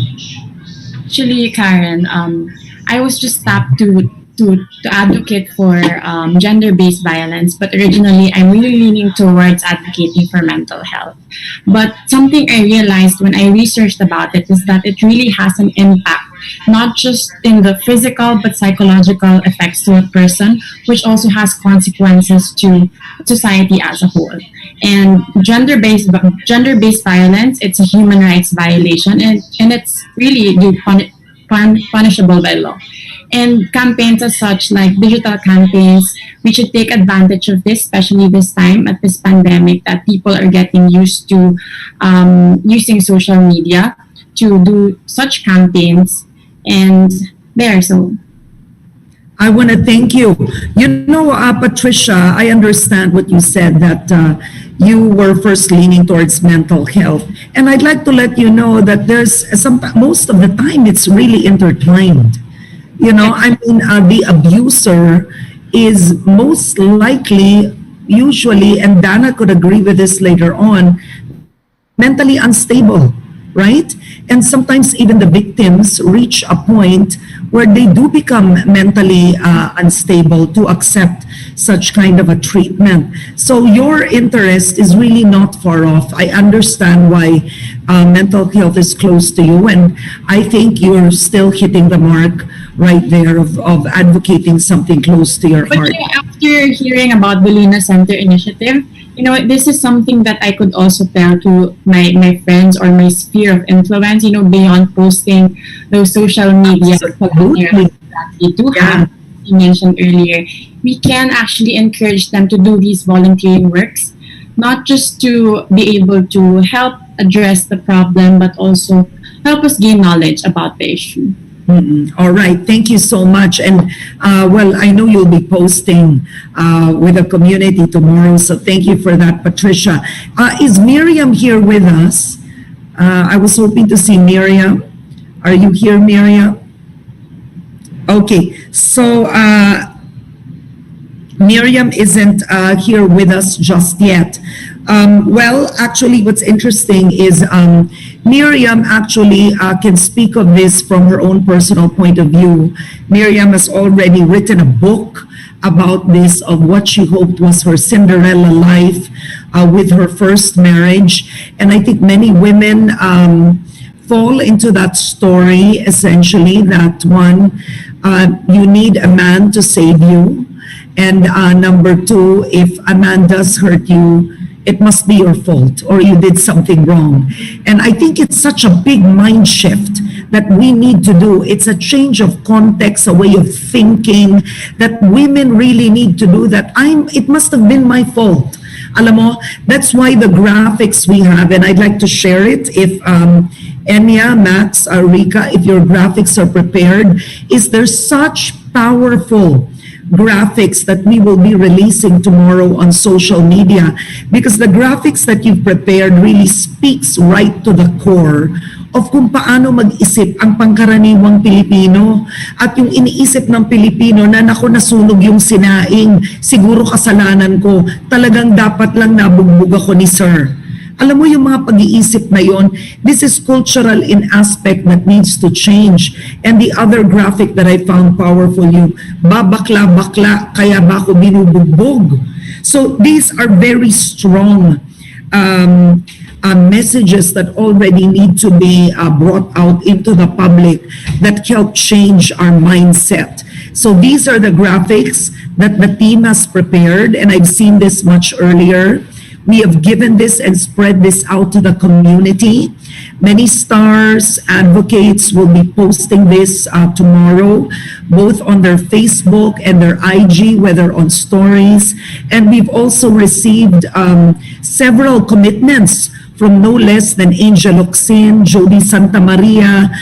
Speaker 7: Actually, Karen, I was just tapped to advocate for gender-based violence, but originally I'm really leaning towards advocating for mental health. But something I realized when I researched about it is that it really has an impact, not just in the physical but psychological effects to a person, which also has consequences to society as a whole. And gender-based violence, it's a human rights violation, and it's really punishable by law. And campaigns as such, like digital campaigns, we should take advantage of this, especially this time at this pandemic, that people are getting used to using social media to do such campaigns. And there, so
Speaker 1: I want to thank you. You know, Patricia, I understand what you said, that you were first leaning towards mental health. And I'd like to let you know that most of the time, it's really intertwined. You know, I mean, the abuser is most likely, usually, and Dana could agree with this later on, mentally unstable, right? And sometimes even the victims reach a point where they do become mentally unstable to accept such kind of a treatment. So your interest is really not far off. I understand why mental health is close to you, and I think you're still hitting the mark right there of advocating something close to your
Speaker 7: but
Speaker 1: heart.
Speaker 7: after hearing about the Luna Center initiative, you know, this is something that I could also tell to my friends or my sphere of influence, you know, beyond posting those social media
Speaker 1: Absolutely.
Speaker 7: that we do have, you mentioned earlier. We can actually encourage them to do these volunteering works, not just to be able to help address the problem, but also help us gain knowledge about the issue.
Speaker 1: All right, thank you so much. And well, I know you'll be posting with the community tomorrow, so thank you for that, Patricia. Is Miriam here with us? I was hoping to see Miriam. Are you here, Miriam? Okay, so Miriam isn't here with us just yet. Well, actually, what's interesting is Miriam actually can speak of this from her own personal point of view. Miriam has already written a book about this, of what she hoped was her Cinderella life with her first marriage. And I think many women fall into that story, essentially, that one, you need a man to save you. And number two, if a man does hurt you, it must be your fault or you did something wrong. And I think it's such a big mind shift that we need to do. It's a change of context, a way of thinking that women really need to do, that it must have been my fault. Alam mo, that's why the graphics we have, and I'd like to share it if Enya, Max, Rika, if your graphics are prepared, is there's such powerful graphics that we will be releasing tomorrow on social media, because the graphics that you've prepared really speaks right to the core of kung paano mag-isip ang pangkaraniwang Pilipino. At yung iniisip ng Pilipino na naku, nasunog yung sinaing, siguro kasalanan ko, talagang dapat lang nabugbog ako ni sir. Alam mo yung mga pag-iisip na yon, this is cultural in aspect that needs to change. And the other graphic that I found powerful, yung babakla-bakla, kaya ba ako binubugbog? So these are very strong messages that already need to be brought out into the public that help change our mindset. So these are the graphics that the team has prepared, and I've seen this much earlier. We have given this and spread this out to the community. Many stars, advocates will be posting this tomorrow, both on their Facebook and their IG, whether on stories. And we've also received several commitments from no less than Angel Locsin, Jody Santa Maria,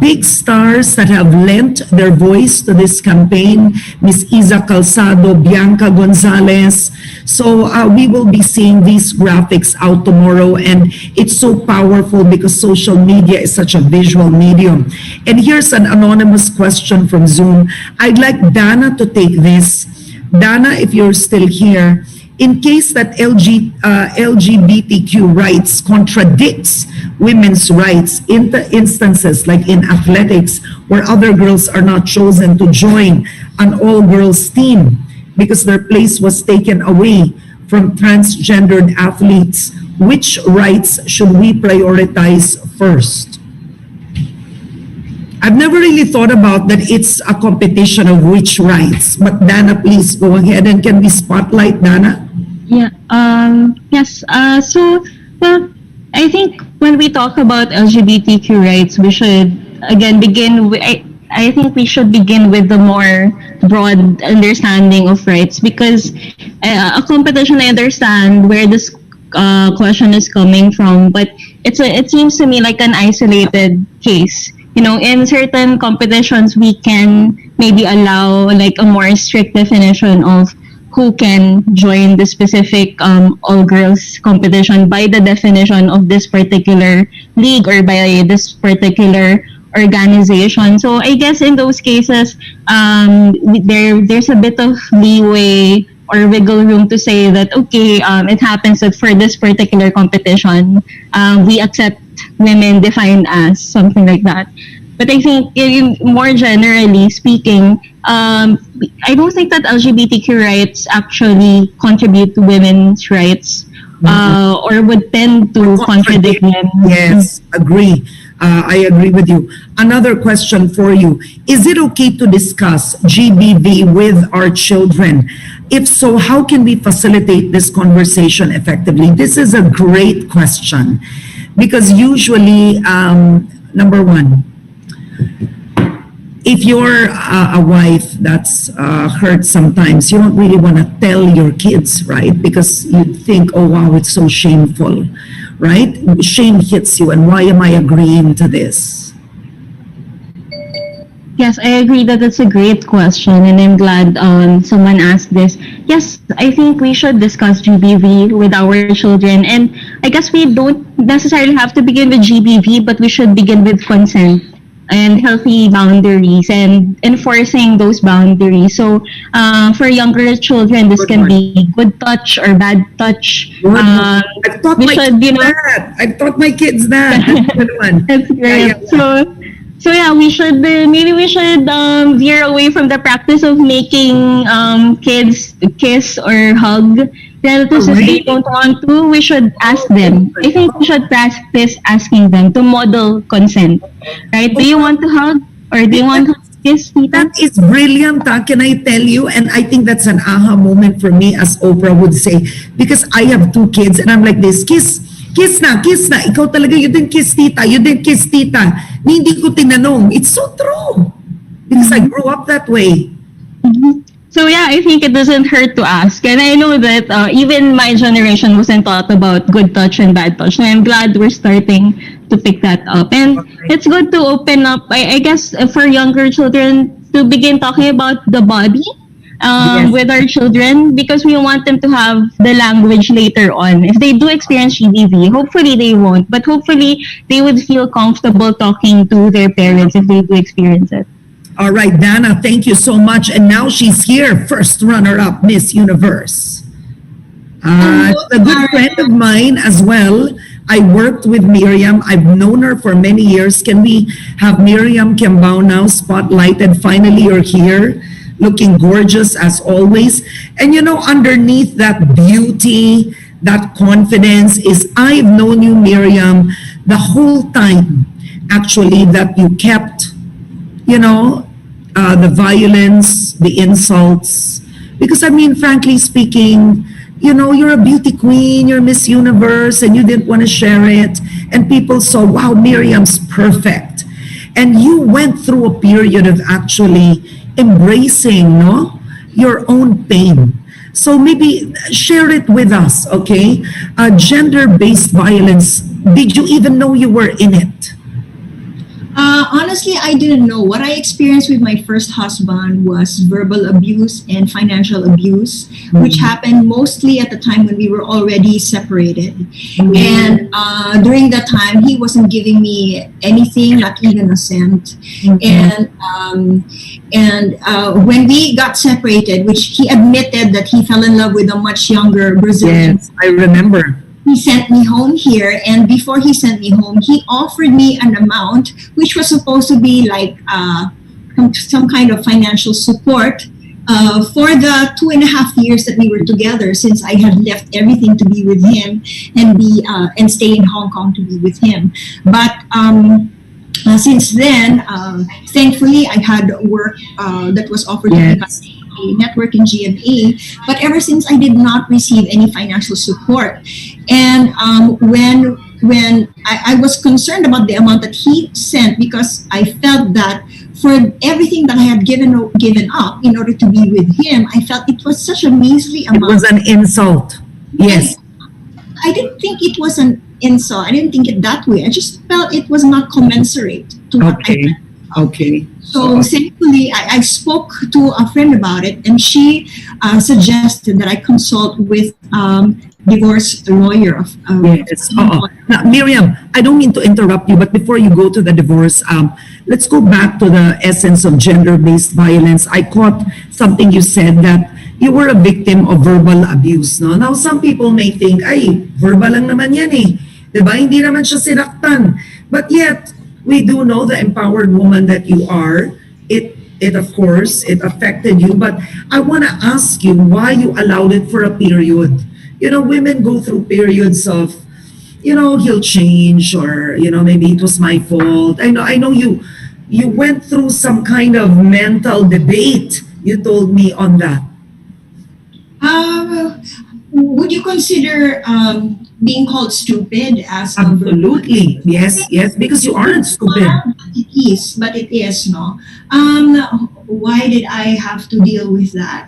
Speaker 1: big stars that have lent their voice to this campaign, Miss Iza Calzado, Bianca Gonzalez. So we will be seeing these graphics out tomorrow, and it's so powerful because social media is such a visual medium. And here's an anonymous question from Zoom. I'd like Dana to take this. Dana, if you're still here, in case that LGBTQ rights contradicts women's rights in the instances like in athletics where other girls are not chosen to join an all-girls team because their place was taken away from transgendered athletes, which rights should we prioritize first? I've never really thought about that it's a competition of which rights, but Dana, please go ahead, and can we spotlight Dana?
Speaker 6: Yeah. Yes. So, well, I think when we talk about LGBTQ rights, we should again begin with. I think we should begin with the more broad understanding of rights, because a competition, I understand where this question is coming from, but it seems to me like an isolated case. You know, in certain competitions, we can maybe allow like a more strict definition of who can join the specific all girls competition by the definition of this particular league or by this particular organization. So I guess in those cases, there's a bit of leeway or wiggle room to say that, okay, it happens that for this particular competition, we accept women defined as something like that. But I think more generally speaking, I don't think that LGBTQ rights actually contribute to women's rights, or would tend to contradict them.
Speaker 1: Yes, agree. I agree with you. Another question for you. Is it okay to discuss GBV with our children? If so, how can we facilitate this conversation effectively? This is a great question because usually, number one, if you're a wife that's hurt sometimes, you don't really want to tell your kids, right? Because you think, oh, wow, it's so shameful, right? Shame hits you, and why am I agreeing to this?
Speaker 6: Yes, I agree that it's a great question, and I'm glad someone asked this. Yes, I think we should discuss GBV with our children, and I guess we don't necessarily have to begin with GBV, but we should begin with consent and healthy boundaries and enforcing those boundaries. So for younger children, this can be good touch or bad touch.
Speaker 1: I've taught my kids that. I've taught my kids that. That's a good one.
Speaker 6: That's great. Yeah. So yeah, we should maybe we should veer away from the practice of making kids kiss or hug relatives if they don't want to. We should ask them. I think we should practice asking them to model consent. Right? Do you want to hug or do you want to kiss? Tita?
Speaker 1: That is brilliant, can I tell you? And I think that's an aha moment for me, as Oprah would say, because I have two kids and I'm like this, kiss na. Ikaw talaga, you didn't kiss tita. Hindi ko tinanong. It's so true. Because I grew up that way.
Speaker 6: Mm-hmm. So yeah, I think it doesn't hurt to ask. And I know that even my generation wasn't taught about good touch and bad touch. And I'm glad we're starting to pick that up. And it's good to open up, I guess, for younger children to begin talking about the body with our children, because we want them to have the language later on. If they do experience GBV, hopefully they won't, but hopefully they would feel comfortable talking to their parents if they do experience it.
Speaker 1: All right, Dana, thank you so much. And now she's here, first runner-up Miss Universe. A good friend of mine as well. I worked with Miriam. I've known her for many years. Can we have Miriam Kiambao now spotlighted? Finally, you're here, looking gorgeous as always. And you know, underneath that beauty, that confidence is, I've known you, Miriam, the whole time, actually, that you kept, you know, the violence, the insults. Because I mean, frankly speaking, you know, you're a beauty queen, you're Miss Universe, and you didn't want to share it. And people saw, wow, Miriam's perfect. And you went through a period of actually embracing, no, your own pain. So maybe share it with us, okay? Gender-based violence, did you even know you were in it?
Speaker 8: Honestly, I didn't know. What I experienced with my first husband was verbal abuse and financial abuse, which happened mostly at the time when we were already separated. And during that time, he wasn't giving me anything, not even a cent. And when we got separated, which he admitted that he fell in love with a much younger Brazilian.
Speaker 1: Yes, I remember.
Speaker 8: He sent me home here, and before he sent me home, he offered me an amount which was supposed to be like some kind of financial support for the 2.5 years that we were together, since I had left everything to be with him and stay in Hong Kong to be with him. But since then, thankfully, I had work that was offered to me by a network in GMA, but ever since I did not receive any financial support. And when I was concerned about the amount that he sent, because I felt that for everything that I had given up in order to be with him, I felt it was such a measly
Speaker 1: It was
Speaker 8: amount.
Speaker 1: an insult. Yes.
Speaker 8: I didn't think it was an insult. I didn't think it that way. I just felt it was not commensurate to what I
Speaker 1: Okay. Okay.
Speaker 8: So thankfully, I spoke to a friend about it, and she suggested that I consult with divorce lawyer.
Speaker 1: Yes. Now, Miriam, I don't mean to interrupt you, but before you go to the divorce, let's go back to the essence of gender-based violence. I caught something you said that you were a victim of verbal abuse. No? Now, some people may think, ay, verbal lang naman yan eh. Diba? Hindi naman siya sinaktan. But yet, we do know the empowered woman that you are. It of course, it affected you. But I want to ask you why you allowed it for a period. You know, women go through periods of, he'll change, or, maybe it was my fault. I know you went through some kind of mental debate. You told me on that.
Speaker 8: Would you consider being called stupid as a
Speaker 1: Absolutely. Yes, because you aren't stupid.
Speaker 8: But it is, no. Why did I have to deal with that?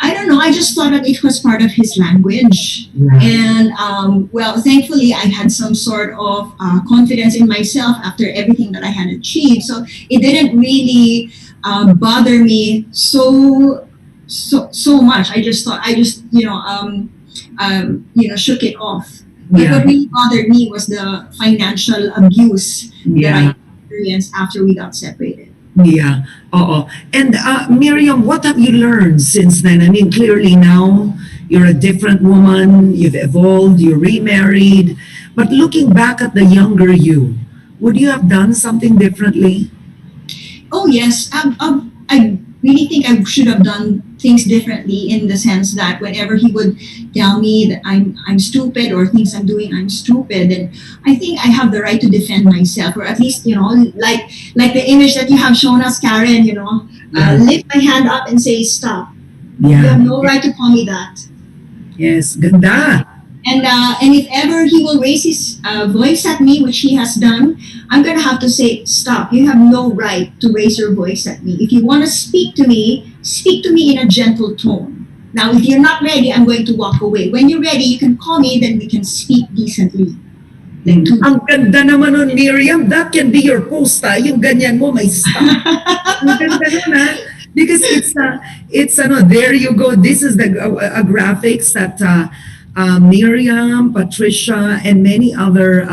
Speaker 8: I don't know. I just thought that it was part of his language.
Speaker 1: Right.
Speaker 8: And, well, thankfully, I had some sort of confidence in myself after everything that I had achieved. So it didn't really bother me so much. I just thought, shook it off. But
Speaker 1: Yeah.
Speaker 8: what really bothered me was the financial abuse that I experienced after we got separated.
Speaker 1: Yeah. And Miriam, what have you learned since then? I mean, clearly now you're a different woman, you've evolved, you're remarried. But looking back at the younger you, would you have done something differently?
Speaker 8: Oh yes, I really think I should have done things differently, in the sense that whenever he would tell me that I'm stupid, or things I'm doing I'm stupid, then I think I have the right to defend myself, or at least like the image that you have shown us, Karen. Lift my hand up and say stop. You
Speaker 1: Yeah.
Speaker 8: have no right to call me that.
Speaker 1: Yes. Ganda.
Speaker 8: And if ever he will raise his voice at me, which he has done, I'm gonna have to say, stop. You have no right to raise your voice at me. If you want to speak to me in a gentle tone. Now, if you're not ready, I'm going to walk away. When you're ready, you can call me, then we can speak decently.
Speaker 1: Ang ganda naman nun, Miriam. That can be your post, yung ganyan mo, may stop. Ang ganda nun, ha? Because it's there you go. This is the graphics that Miriam, Patricia, and many other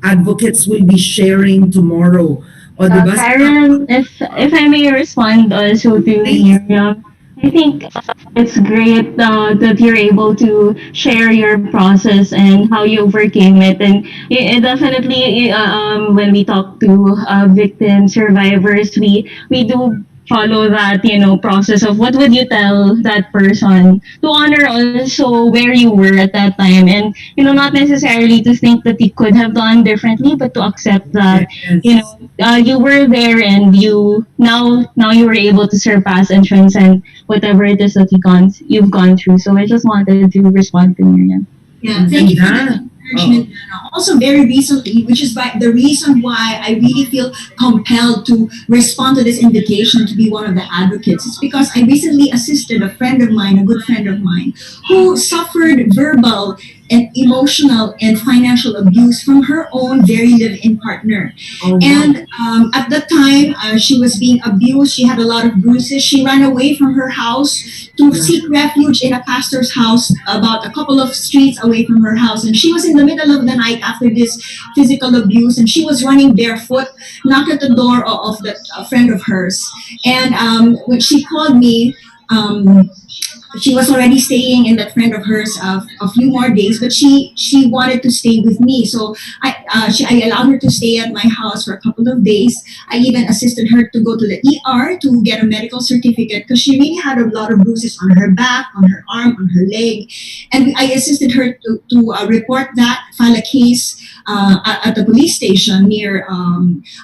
Speaker 1: advocates will be sharing tomorrow. O, diba?
Speaker 6: Karen, if I may respond also to Miriam, I think it's great that you're able to share your process and how you overcame it. And it definitely, when we talk to victims, survivors, we do follow that process of what would you tell that person, to honor also where you were at that time, and not necessarily to think that you could have done differently, but to accept that you were there, and now you were able to surpass and transcend whatever it is that you've gone through. So I just wanted to respond to Miriam.
Speaker 8: Yeah, thank you for that encouragement. Also, very recently, which is the reason why I really feel compelled to respond to this invitation to be one of the advocates. It's because I recently assisted a good friend of mine, who suffered verbal and emotional and financial abuse from her own very live-in partner.
Speaker 1: Oh, wow.
Speaker 8: And at that time, she was being abused. She had a lot of bruises. She ran away from her house to seek refuge in a pastor's house about a couple of streets away from her house. And she was in the middle of the night after this physical abuse, and she was running barefoot, knocked at the door of a friend of hers. And when she called me, she was already staying in that friend of hers a few more days, but she wanted to stay with me. So I allowed her to stay at my house for a couple of days. I even assisted her to go to the ER to get a medical certificate, because she really had a lot of bruises on her back, on her arm, on her leg. And I assisted her to report that, file a case at the police station near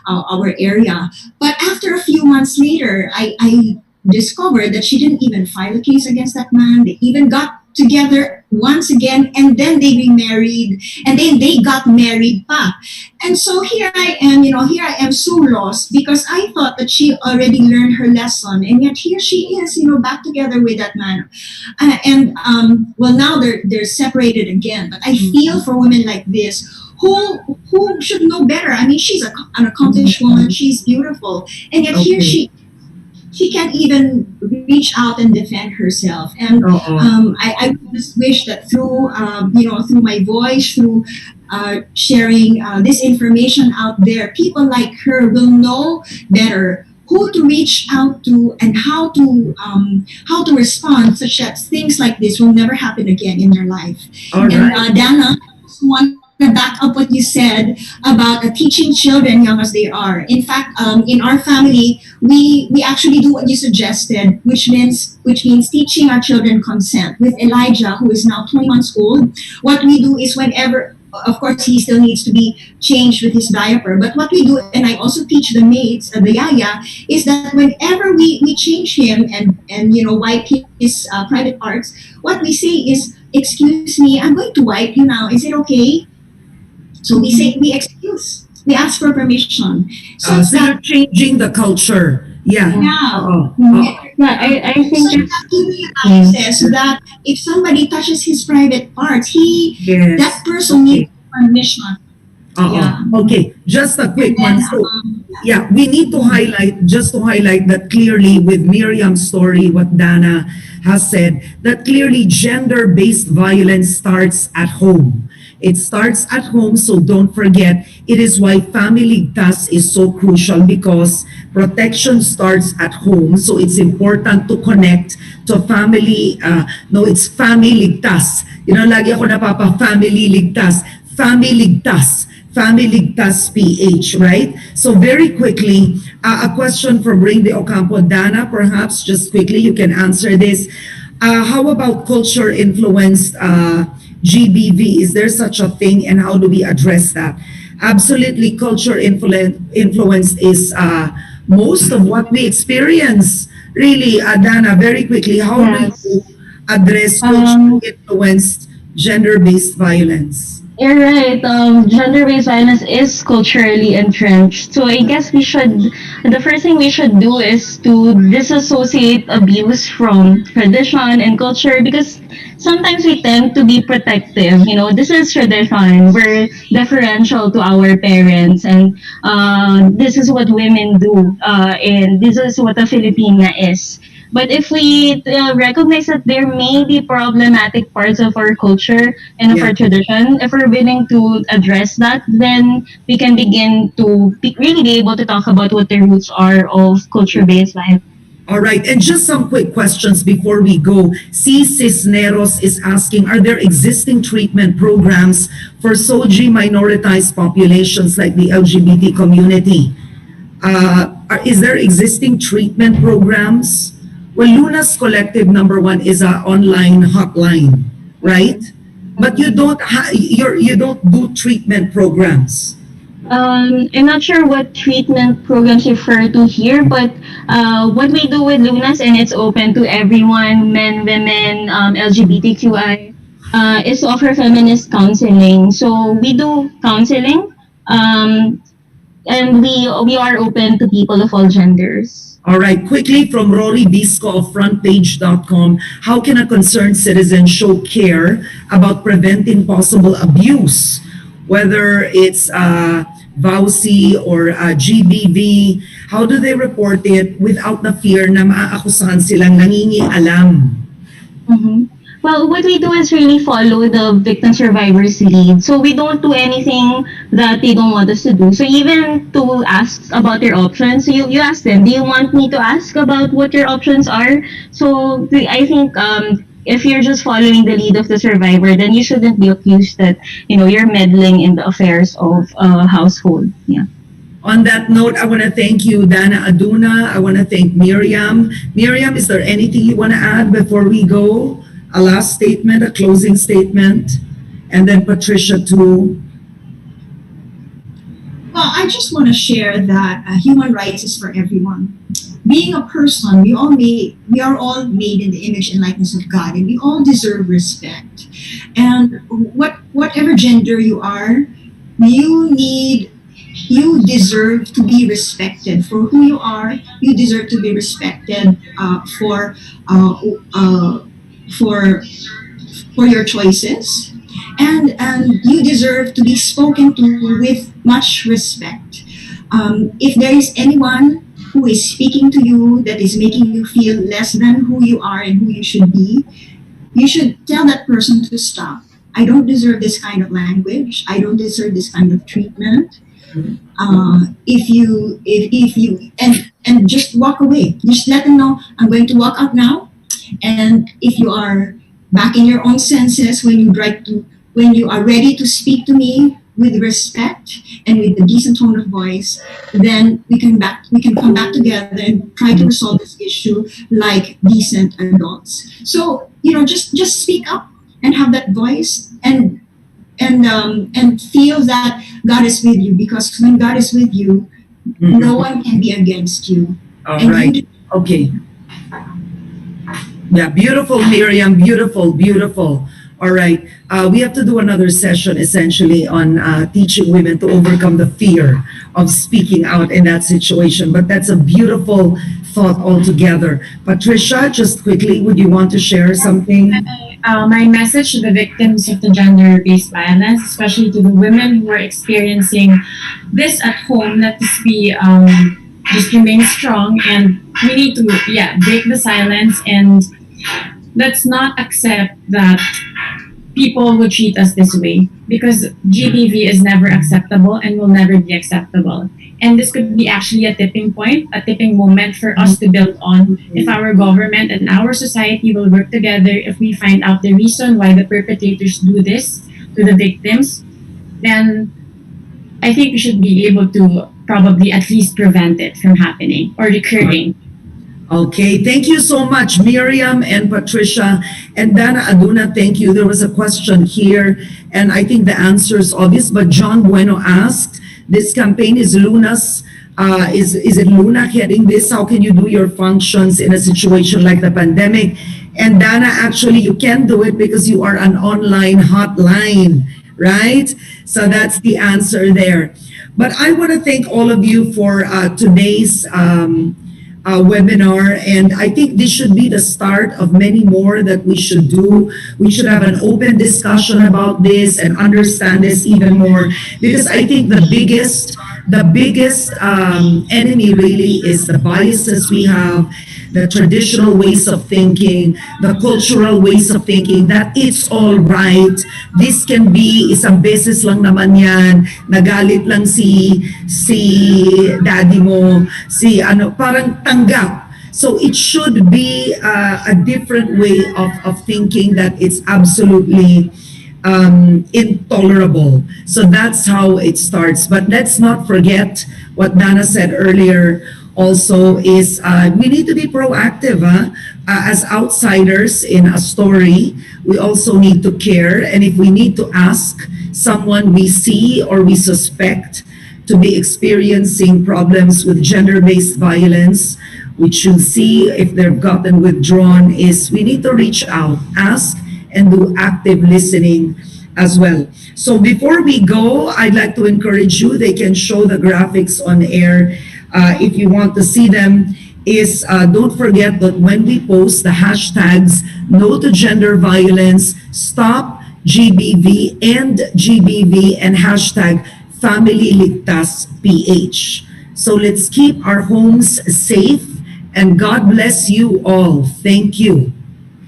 Speaker 8: our area. But after a few months later, I discovered that she didn't even file a case against that man. They even got together once again, and then they remarried, and then they got married pa. And so here I am, here I am so lost because I thought that she already learned her lesson, and yet here she is, back together with that man. Well, now they're separated again. But I feel for women like this who should know better. I mean, she's an accomplished woman, she's beautiful, and yet here she can't even reach out and defend herself. And I just wish that through through my voice, through sharing this information out there, people like her will know better who to reach out to and how to respond, such that things like this will never happen again in their life.
Speaker 1: All
Speaker 8: and
Speaker 1: right.
Speaker 8: Dana, I just want to back up what you said about teaching children young as they are. In fact, in our family, we actually do what you suggested, which means teaching our children consent. With Elijah, who is now 20 months old, what we do is whenever, of course, he still needs to be changed with his diaper. But what we do, and I also teach the maids, the yaya, is that whenever we change him and wipe his private parts, what we say is, "Excuse me, I'm going to wipe you now. Is it okay?" So we excuse. We ask for permission. So
Speaker 1: So you're changing the culture. Yeah.
Speaker 8: now,
Speaker 6: Yeah, I think
Speaker 8: so
Speaker 6: it's
Speaker 8: that he realizes that if somebody touches his private parts,
Speaker 1: Yes.
Speaker 8: that person needs permission. Yeah.
Speaker 1: Okay, just a quick
Speaker 8: And
Speaker 1: one.
Speaker 8: then,
Speaker 1: So, yeah, we need to highlight that clearly with Miriam's story, what Dana has said, that clearly gender-based violence starts at home. It starts at home, so don't forget, it is why FamiLIGTAS is so crucial, because protection starts at home. So it's important to connect to family, it's FamiLIGTAS. Lagi ako family ligtas. FamiLIGTAS PH, right? So very quickly, a question from Ring de Ocampo. Dana, perhaps just quickly you can answer this. How about culture influenced GBV? Is there such a thing, and how do we address that? Absolutely, culture influenced is most of what we experience. Really, Dana, very quickly, how
Speaker 6: Yes.
Speaker 1: do you address culture influenced gender-based violence?
Speaker 6: You're right. Gender-based violence is culturally entrenched. So I guess the first thing we should do is to disassociate abuse from tradition and culture, because sometimes we tend to be protective. This is tradition. We're deferential to our parents, and this is what women do, and this is what a Filipina is. But if we recognize that there may be problematic parts of our culture and of our tradition, if we're willing to address that, then we can begin to really be able to talk about what the roots are of culture-based violence.
Speaker 1: All right, and just some quick questions before we go. C. Cisneros is asking, are there existing treatment programs for SOGI minoritized populations like the LGBT community? Is there existing treatment programs? Well, Luna's Collective #1 is an online hotline, right? But you don't you don't do treatment programs.
Speaker 6: I'm not sure what treatment programs you refer to here, but what we do with Lunas, and it's open to everyone, men, women, LGBTQI, is to offer feminist counseling. So we do counseling, and we are open to people of all genders.
Speaker 1: All right, quickly from Rory Bisco of frontpage.com, how can a concerned citizen show care about preventing possible abuse, whether it's VAUSI or GBV? How do they report it without the fear na maaakusahan silang nangingialam?
Speaker 6: Mm-hmm. Well, what we do is really follow the victim survivor's lead. So we don't do anything that they don't want us to do. So even to ask about their options, so you ask them, do you want me to ask about what your options are? So I think if you're just following the lead of the survivor, then you shouldn't be accused that, you're meddling in the affairs of a household. Yeah.
Speaker 1: On that note, I want to thank you, Dana Aduna. I want to thank Miriam. Miriam, is there anything you want to add before we go? A last statement, a closing statement, and then Patricia too.
Speaker 8: Well, I just want to share that human rights is for everyone. being a person, we are all made in the image and likeness of God, and we all deserve respect. And whatever gender you are, you deserve to be respected for who you are. You deserve to be respected for your choices, and you deserve to be spoken to with much respect. If there is anyone who is speaking to you that is making you feel less than who you are and who you should be, you should tell that person to stop. I don't deserve this kind of language. I don't deserve this kind of treatment. If you and just walk away. Just let them know, I'm going to walk out now. And if you are back in your own senses when you are ready to speak to me with respect and with a decent tone of voice, then we can come back together and try to resolve this issue like decent adults. So, just speak up and have that voice, and feel that God is with you, because when God is with you, no one can be against you.
Speaker 1: All right. Okay. Yeah, beautiful, Miriam. Beautiful, beautiful. All right. We have to do another session essentially on teaching women to overcome the fear of speaking out in that situation. But that's a beautiful thought altogether. Patricia, just quickly, would you want to share something?
Speaker 7: My message to the victims of the gender-based violence, especially to the women who are experiencing this at home, let us be just remain strong, and we need to break the silence, and let's not accept that people will treat us this way, because GBV is never acceptable and will never be acceptable. And this could be actually a tipping point, a tipping moment for us to build on. If our government and our society will work together, if we find out the reason why the perpetrators do this to the victims, then I think we should be able to probably at least prevent it from happening or recurring.
Speaker 1: Okay, thank you so much, Miriam and Patricia. And Dana Aduna, thank you. There was a question here, and I think the answer is obvious, but John Bueno asked, this campaign is Luna's, is it Luna heading this? How can you do your functions in a situation like the pandemic? And Dana, actually, you can do it because you are an online hotline, right? So that's the answer there. But I want to thank all of you for today's webinar, and I think this should be the start of many more that we should do. We should have an open discussion about this and understand this even more, because I think the biggest enemy really is the biases we have, the traditional ways of thinking, the cultural ways of thinking, that it's all right. This can be isang beses lang naman yan, nagalit lang si daddy mo, parang tanggap. So it should be a different way of thinking, that it's absolutely intolerable. So that's how it starts. But let's not forget what Dana said earlier also is we need to be proactive. As outsiders in a story, we also need to care. And if we need to ask someone we see or we suspect to be experiencing problems with gender-based violence, we should see if they've gotten withdrawn, is we need to reach out, ask, and do active listening as well. So before we go, I'd like to encourage you, they can show the graphics on air if you want to see them, is don't forget that when we post the hashtags no to gender violence, stop GBV and GBV, and hashtag FamiLIGTAS PH. So let's keep our homes safe, and God bless you all. Thank you.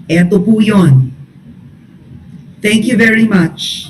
Speaker 1: Eto po yun. Thank you very much.